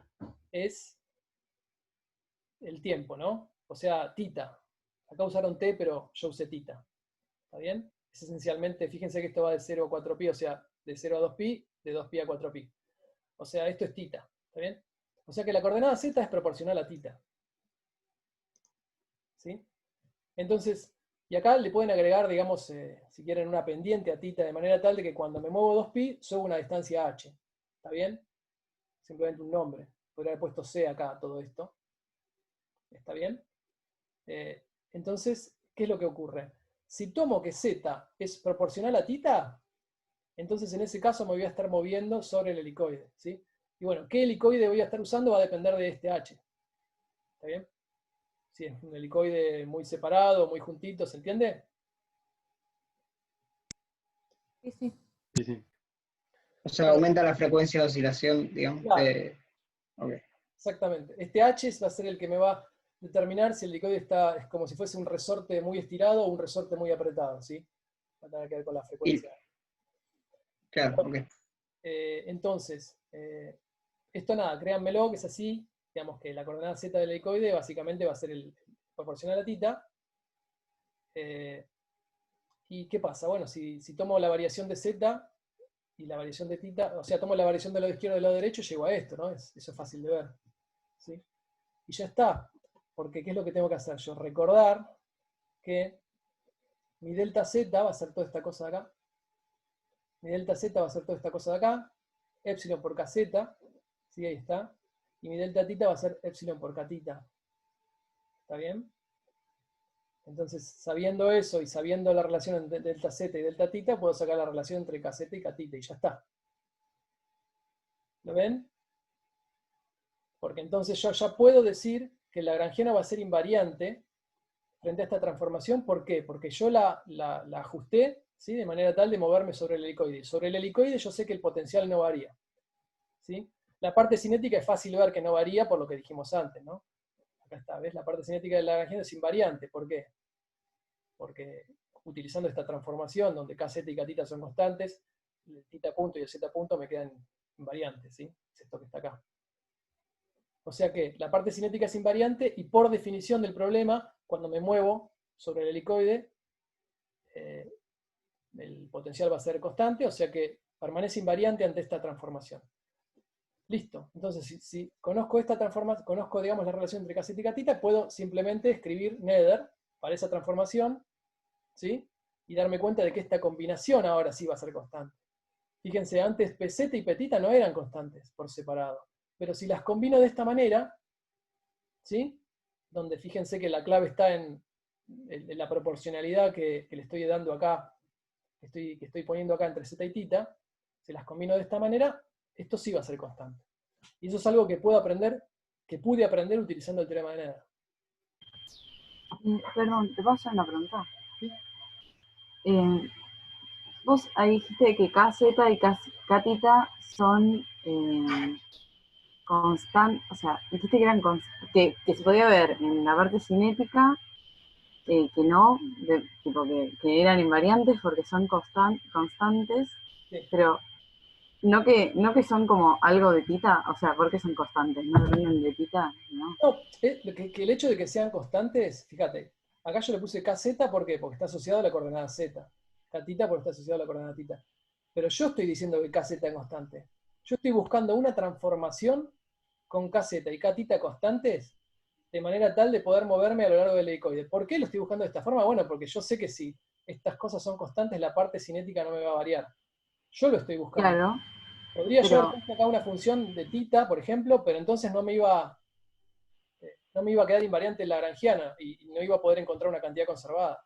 es el tiempo, ¿no? O sea, tita. Acá usaron t, pero yo usé tita. ¿Está bien? Es esencialmente, fíjense que esto va de 0 a 4pi, o sea, de 0 a 2pi, de 2pi a 4pi. O sea, esto es tita. ¿Está bien? O sea que la coordenada z es proporcional a tita. ¿Sí? Entonces, y acá le pueden agregar, digamos, si quieren, una pendiente a tita, de manera tal de que cuando me muevo 2pi, subo una distancia h. ¿Está bien? Simplemente un nombre. Podría haber puesto c acá a todo esto. ¿Está bien? Entonces, ¿qué es lo que ocurre? Si tomo que z es proporcional a tita, entonces en ese caso me voy a estar moviendo sobre el helicoide, ¿sí? Y bueno, ¿qué helicoide voy a estar usando? Va a depender de este h. ¿Está bien? Si es un helicoide muy separado, muy juntito, ¿se entiende? Sí. O sea, aumenta la frecuencia de oscilación, digamos. Claro. Okay. Exactamente. Este h va a ser el que me va a determinar si el helicoide es como si fuese un resorte muy estirado o un resorte muy apretado, ¿sí? Va a tener que ver con la frecuencia. Claro, ok. Entonces, esto nada, créanmelo que es así, digamos que la coordenada z del helicoide básicamente va a ser proporcional a tita. ¿Y qué pasa? Bueno, si tomo la variación de z y la variación de tita, o sea, tomo la variación del lado izquierdo y del lado derecho, llego a esto, ¿no? Eso es fácil de ver. ¿Sí? Y ya está. Porque, ¿qué es lo que tengo que hacer yo? Recordar que mi delta z va a ser toda esta cosa de acá. Mi delta z va a ser toda esta cosa de acá. Epsilon por kz. ¿Sí? Ahí está. Y mi delta tita va a ser epsilon por k tita. ¿Está bien? Entonces, sabiendo eso y sabiendo la relación entre delta z y delta tita, puedo sacar la relación entre kz y k tita y ya está. ¿Lo ven? Porque entonces yo ya puedo decir que la lagrangiana va a ser invariante frente a esta transformación. ¿Por qué? Porque yo la ajusté, ¿sí? De manera tal de moverme sobre el helicoide. Sobre el helicoide yo sé que el potencial no varía. ¿Sí? La parte cinética es fácil ver que no varía por lo que dijimos antes, ¿no? Acá está, ¿ves? La parte cinética de la lagrangiana es invariante. ¿Por qué? Porque utilizando esta transformación donde kz y k son constantes, el θ punto y el z punto me quedan invariantes, ¿sí? Es esto que está acá. O sea que la parte cinética es invariante y por definición del problema, cuando me muevo sobre el helicoide, el potencial va a ser constante, o sea que permanece invariante ante esta transformación. Listo. Entonces, si conozco esta transformación, conozco, digamos, la relación entre caseta y catita, puedo simplemente escribir nether para esa transformación, ¿sí? Y darme cuenta de que esta combinación ahora sí va a ser constante. Fíjense, antes peseta y petita no eran constantes por separado. Pero si las combino de esta manera, ¿sí? Donde fíjense que la clave está en la proporcionalidad que le estoy dando acá, que estoy poniendo acá entre zeta y tita, si las combino de esta manera, esto sí va a ser constante. Y eso es algo que pude aprender utilizando el teorema de Nether. Perdón, ¿te puedo hacer una pregunta? ¿Sí? Vos ahí dijiste que kz y kθ son constantes, o sea, dijiste que eran que se podía ver en la parte cinética, que no, tipo que eran invariantes porque son constantes, Sí. pero no que son como algo de tita, o sea, porque son constantes, no dependen de tita, ¿no? No, que el hecho de que sean constantes, fíjate, acá yo le puse kz, ¿por qué? Porque está asociado a la coordenada z. Kθ porque está asociado a la coordenada θ. Pero yo estoy diciendo que kz es constante. Yo estoy buscando una transformación con kz y kθ constantes de manera tal de poder moverme a lo largo del helicoide. ¿Por qué lo estoy buscando de esta forma? Bueno, porque yo sé que si estas cosas son constantes, la parte cinética no me va a variar. Yo lo estoy buscando. Claro. Podría yo haber puesto acá una función de θ, por ejemplo, pero entonces no me iba a quedar invariante lagrangiana y no iba a poder encontrar una cantidad conservada.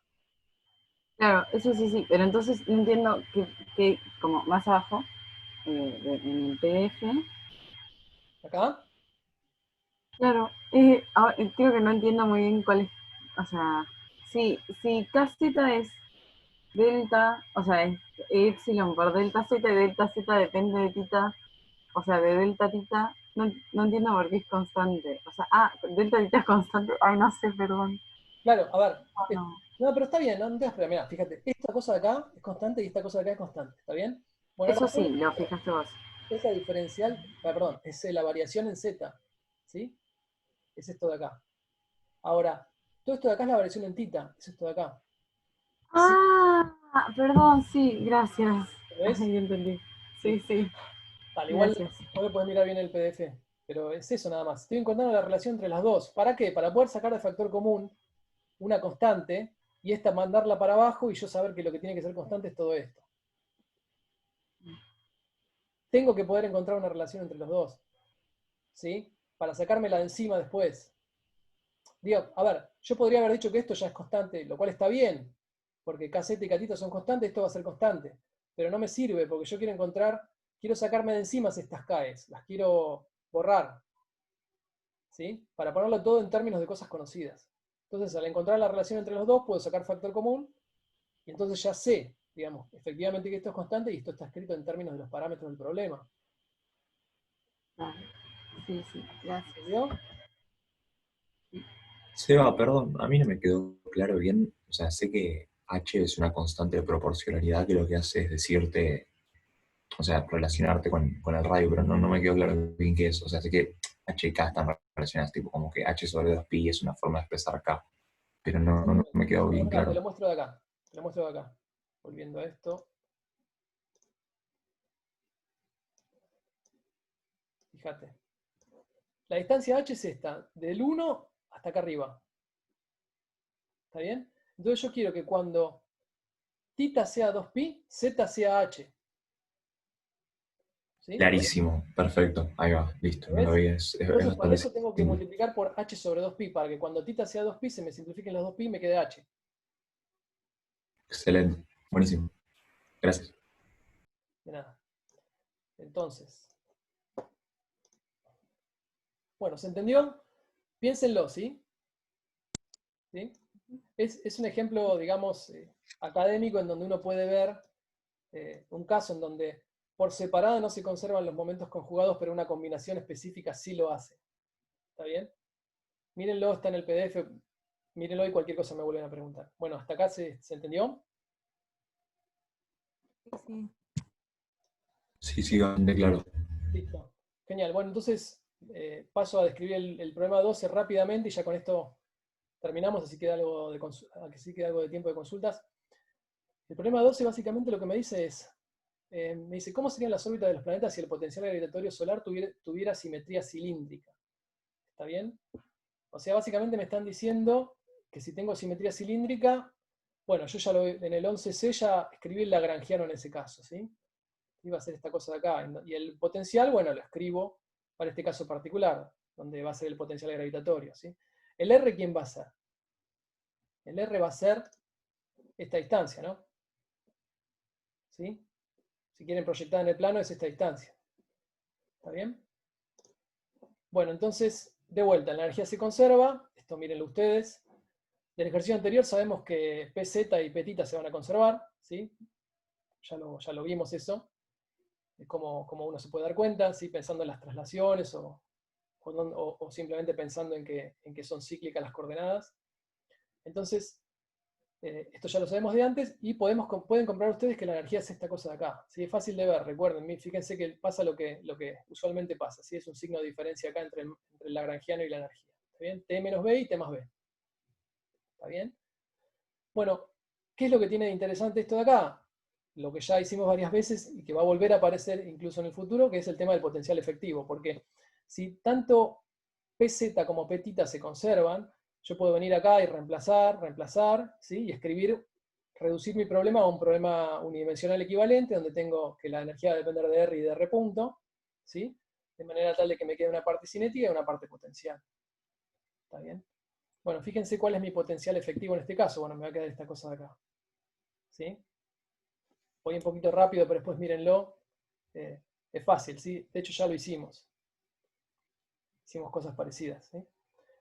Claro, eso sí, pero entonces no entiendo que como más abajo, en el PDF. ¿Acá? Claro, ahora, creo que no entiendo muy bien cuál es, o sea, si kz es delta, o sea, es epsilon por delta z y delta z depende de tita, o sea, de delta tita, no entiendo por qué es constante. O sea, delta tita es constante, ay, no sé, perdón. Claro, a ver. No. No, pero está bien, no te das problema. Mirá, fíjate, esta cosa de acá es constante y esta cosa de acá es constante, ¿está bien? Bueno, Eso sí, lo fijaste vos. Esa diferencial, perdón, es la variación en z, ¿sí? Es esto de acá. Ahora, todo esto de acá es la variación en tita, es esto de acá. Perdón, sí, gracias. ¿Ves? Ahí entendí. Sí. Vale, igual Gracias. no lo puedes mirar bien el PDF, pero es eso nada más. Estoy encontrando la relación entre las dos. ¿Para qué? Para poder sacar de factor común una constante y esta mandarla para abajo y yo saber que lo que tiene que ser constante es todo esto. Tengo que poder encontrar una relación entre los dos, ¿sí? Para sacármela de encima después. Digo, a ver, yo podría haber dicho que esto ya es constante, lo cual está bien, porque kz y kθ son constantes, esto va a ser constante. Pero no me sirve, porque yo quiero sacarme de encima estas k's, las quiero borrar, ¿sí? Para ponerlo todo en términos de cosas conocidas. Entonces, al encontrar la relación entre los dos, puedo sacar factor común, y entonces ya sé, digamos, efectivamente que esto es constante, y esto está escrito en términos de los parámetros del problema. Sí, gracias. ¿Entendió? Seba, perdón, a mí no me quedó claro bien. O sea, sé que H es una constante de proporcionalidad que lo que hace es decirte, o sea, relacionarte con el radio, pero no me quedó claro bien qué es. O sea, sé que H y K están relacionadas, tipo como que H sobre 2pi es una forma de expresar K, pero no me quedó bien Te lo claro. muestro de acá. Te lo muestro de acá. Volviendo a esto. Fíjate. La distancia h es esta, del 1 hasta acá arriba. ¿Está bien? Entonces yo quiero que cuando θ sea 2pi, z sea h. ¿Sí? Clarísimo, perfecto, ahí va, listo, no lo vi, es Entonces para bastante eso tengo que simple. multiplicar por h sobre 2pi, para que cuando θ sea 2pi se me simplifiquen los 2pi y me quede h. Excelente, buenísimo, gracias. De nada. Entonces, bueno, ¿se entendió? Piénsenlo, ¿sí? ¿Sí? Es un ejemplo, digamos, académico en donde uno puede ver un caso en donde por separado no se conservan los momentos conjugados, pero una combinación específica sí lo hace. ¿Está bien? Mírenlo, está en el PDF, mírenlo y cualquier cosa me vuelven a preguntar. Bueno, ¿hasta acá se entendió? Sí, bastante claro. Listo. Genial. Bueno, entonces paso a describir el problema 12 rápidamente y ya con esto terminamos, así queda algo de tiempo de consultas. El problema 12 básicamente lo que me dice es, me dice, ¿cómo serían las órbitas de los planetas si el potencial gravitatorio solar tuviera simetría cilíndrica? ¿Está bien? O sea, básicamente me están diciendo que si tengo simetría cilíndrica, bueno, yo ya en el 11C ya escribí el lagrangiano en ese caso, ¿sí? Iba a ser esta cosa de acá. Y el potencial, bueno, lo escribo para este caso particular, donde va a ser el potencial gravitatorio, ¿sí? ¿El R quién va a ser? El R va a ser esta distancia, ¿no? ¿Sí? Si quieren proyectar en el plano es esta distancia. ¿Está bien? Bueno, entonces, de vuelta, la energía se conserva. Esto mírenlo ustedes. Del ejercicio anterior sabemos que PZ y Pθ se van a conservar, ¿sí? Ya lo vimos eso. Es como uno se puede dar cuenta, ¿sí? Pensando en las traslaciones o simplemente pensando en que son cíclicas las coordenadas. Entonces, esto ya lo sabemos de antes y pueden comprar ustedes que la energía es esta cosa de acá. ¿Sí? Es fácil de ver, recuerden, fíjense que pasa lo que usualmente pasa. ¿Sí? Es un signo de diferencia acá entre el lagrangiano y la energía. ¿Está bien? T menos B y T más B. ¿Está bien? Bueno, ¿qué es lo que tiene de interesante esto de acá? Lo que ya hicimos varias veces y que va a volver a aparecer incluso en el futuro, que es el tema del potencial efectivo. Porque si tanto PZ como Pθ se conservan, yo puedo venir acá y reemplazar, ¿sí? Y reducir mi problema a un problema unidimensional equivalente, donde tengo que la energía va a depender de R y de R punto, ¿sí? De manera tal de que me quede una parte cinética y una parte potencial. ¿Está bien? Bueno, fíjense cuál es mi potencial efectivo en este caso. Bueno, me va a quedar esta cosa de acá. ¿Sí? Voy un poquito rápido, pero después mírenlo. Es fácil, ¿sí? De hecho ya lo hicimos. Hicimos cosas parecidas, ¿sí?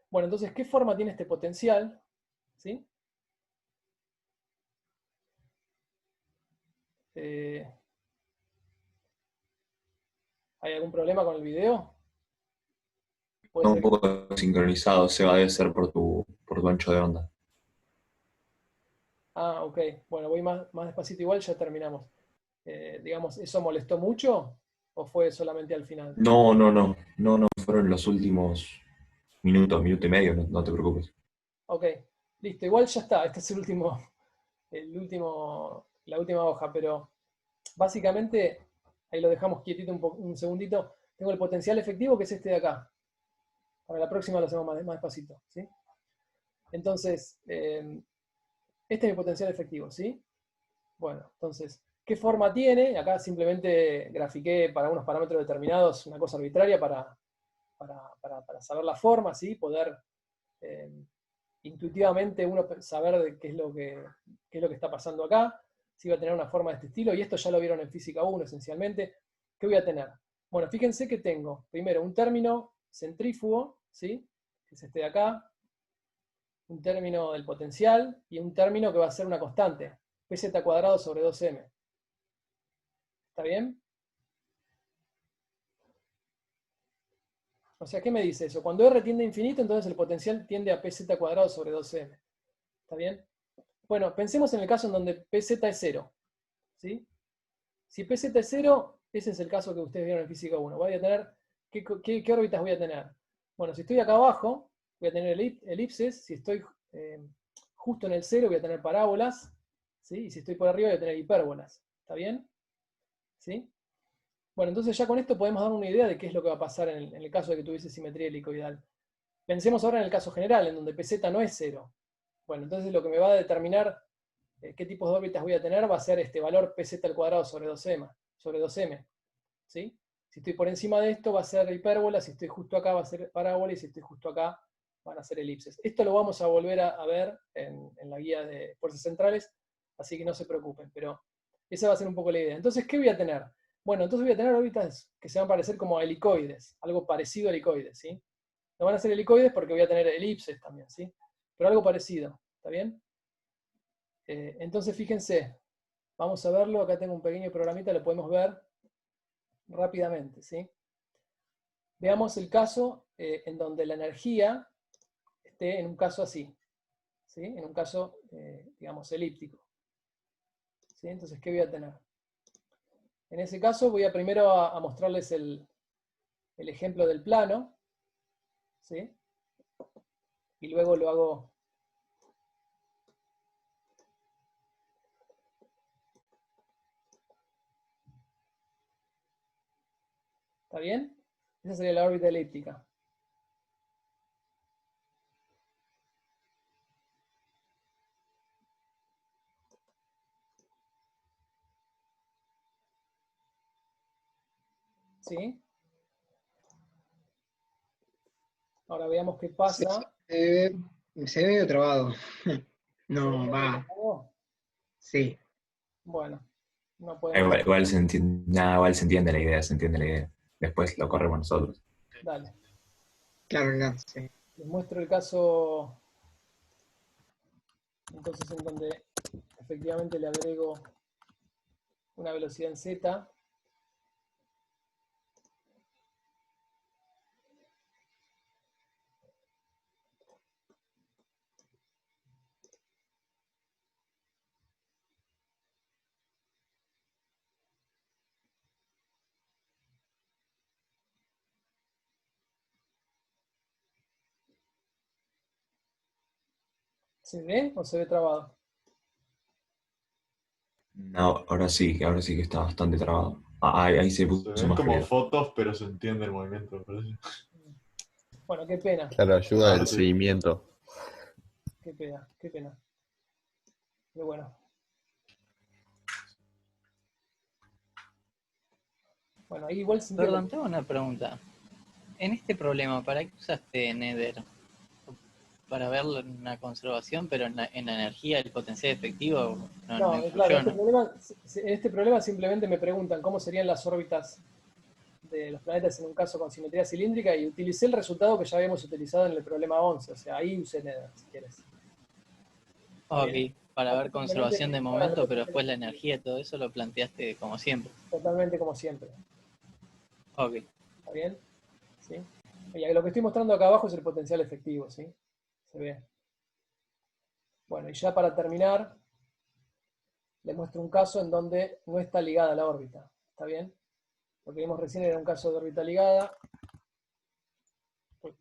Bueno, entonces, ¿qué forma tiene este potencial? ¿Sí? ¿Hay algún problema con el video? No, un poco sincronizado, Seba, debe ser por tu ancho de onda. Ah, ok. Bueno, voy más despacito igual, ya terminamos. Digamos, ¿eso molestó mucho o fue solamente al final? No, fueron los últimos minuto y medio, no te preocupes. Ok, listo, igual ya está, este es la última hoja, pero básicamente, ahí lo dejamos quietito un segundito, tengo el potencial efectivo que es este de acá. Para la próxima lo hacemos más despacito, ¿sí? Entonces, este es mi potencial efectivo, ¿sí? Bueno, entonces, ¿qué forma tiene? Acá simplemente grafiqué para unos parámetros determinados una cosa arbitraria para saber la forma, ¿sí? Poder intuitivamente uno saber de qué es lo que está pasando acá, si va a tener una forma de este estilo, y esto ya lo vieron en Física 1 esencialmente. ¿Qué voy a tener? Bueno, fíjense que tengo primero un término centrífugo, ¿sí? Que es este de acá, un término del potencial y un término que va a ser una constante, pz cuadrado sobre 2m. ¿Está bien? O sea, ¿qué me dice eso? Cuando R tiende a infinito, entonces el potencial tiende a pz cuadrado sobre 2m. ¿Está bien? Bueno, pensemos en el caso en donde pz es 0. ¿Sí? Si pz es 0, ese es el caso que ustedes vieron en Física 1. Voy a tener, ¿qué órbitas voy a tener? Bueno, si estoy acá abajo, voy a tener elipses. Si estoy justo en el 0, voy a tener parábolas. ¿Sí? Y si estoy por arriba, voy a tener hipérbolas. ¿Está bien? ¿Sí? Bueno, entonces ya con esto podemos dar una idea de qué es lo que va a pasar en el caso de que tuviese simetría helicoidal. Pensemos ahora en el caso general, en donde pz no es 0. Bueno, entonces lo que me va a determinar qué tipos de órbitas voy a tener va a ser este valor pz al cuadrado sobre 2m. ¿Sí? Si estoy por encima de esto va a ser hipérbola, si estoy justo acá va a ser parábola y si estoy justo acá van a ser elipses. Esto lo vamos a volver a ver en la guía de fuerzas centrales, así que no se preocupen, pero esa va a ser un poco la idea. Entonces, ¿qué voy a tener? Bueno, entonces voy a tener órbitas que se van a parecer como helicoides, algo parecido a helicoides, ¿sí? No van a ser helicoides porque voy a tener elipses también, ¿sí? Pero algo parecido, ¿está bien? Entonces, fíjense, vamos a verlo, acá tengo un pequeño programita, lo podemos ver rápidamente, ¿sí? Veamos el caso en donde la energía esté en un caso así, ¿sí? En un caso, digamos, elíptico. ¿Sí? Entonces, ¿qué voy a tener? En ese caso voy a primero a mostrarles el ejemplo del plano, ¿sí? Y luego lo hago ¿Está bien? Esa sería la órbita elíptica. ¿Sí? Ahora veamos qué pasa. Se ve medio trabado. No, va. Sí. Bueno, no podemos... Igual se entiende la idea, se entiende la idea. Después lo corremos nosotros. Dale. Claro, sí. Les muestro el caso, entonces, en donde efectivamente le agrego una velocidad en z. ¿Se ve o se ve trabado? No, ahora sí que está bastante trabado. Ahí se Se puso ven más como fluido. fotos, pero se entiende el movimiento, me parece. Bueno, qué pena. Claro, ayuda Ahora el sí. seguimiento. Qué pena, qué pena. Pero bueno. Bueno, ahí igual se Perdón, tengo una pregunta. En este problema, ¿para qué usaste Nether? ¿Para ver una conservación, pero en la energía, el potencial efectivo? No influyó, claro, ¿no? en este problema simplemente me preguntan cómo serían las órbitas de los planetas en un caso con simetría cilíndrica y utilicé el resultado que ya habíamos utilizado en el problema 11, o sea, ahí usé Nether, si quieres. Ok, Bien. para ver conservación de momento, Claro, pero después la energía y todo eso lo planteaste como siempre. totalmente como siempre. Ok. ¿Está bien? ¿Sí? Y lo que estoy mostrando acá abajo es el potencial efectivo, ¿sí? Se ve. Bueno, y ya para terminar, les muestro un caso en donde no está ligada la órbita. ¿Está bien? Lo que vimos recién era un caso de órbita ligada. Uy,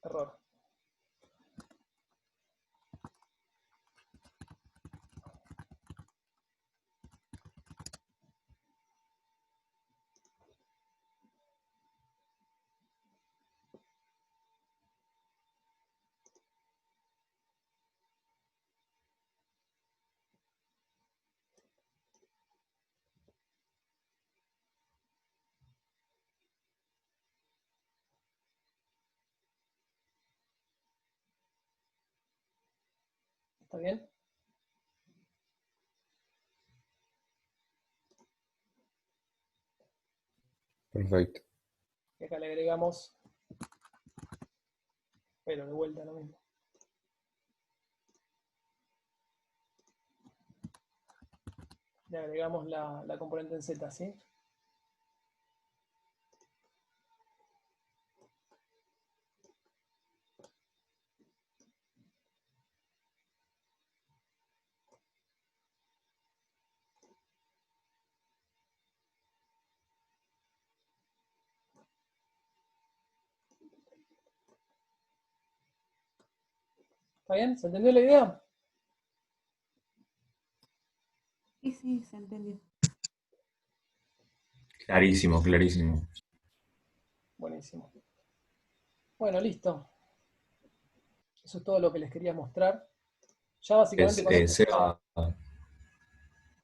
error. ¿Está bien? Perfecto. Y acá le agregamos, pero de vuelta lo mismo. Le agregamos la componente en Z, ¿sí? ¿Está bien? ¿Se entendió la idea? Sí, se entendió. Clarísimo, clarísimo. Buenísimo. Bueno, listo. Eso es todo lo que les quería mostrar. Ya básicamente con esto... Seba,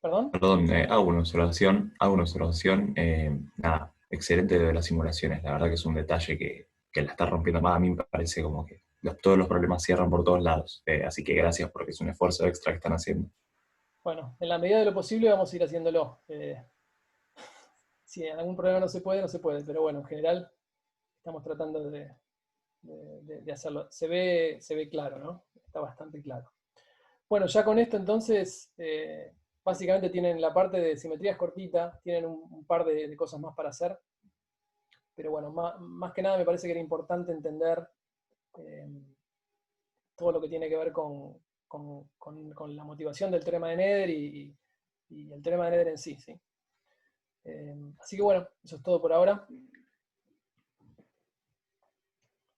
¿Perdón? perdón, hago una observación. Nada, excelente de las simulaciones. La verdad que es un detalle que la está rompiendo más. A mí me parece como que todos los problemas cierran por todos lados. Así que gracias porque es un esfuerzo extra que están haciendo. Bueno, en la medida de lo posible vamos a ir haciéndolo. Si en algún problema no se puede, no se puede. Pero bueno, en general estamos tratando de hacerlo. Se ve claro, ¿no? Está bastante claro. Bueno, ya con esto entonces, básicamente tienen la parte de simetrías cortita, tienen un par de cosas más para hacer. Pero bueno, más que nada me parece que era importante entender todo lo que tiene que ver con la motivación del teorema de Nether y el teorema de Nether en sí, ¿sí? Así que bueno, eso es todo por ahora.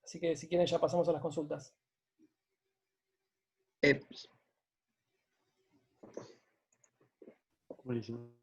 Así que si quieren ya pasamos a las consultas. Buenísimo.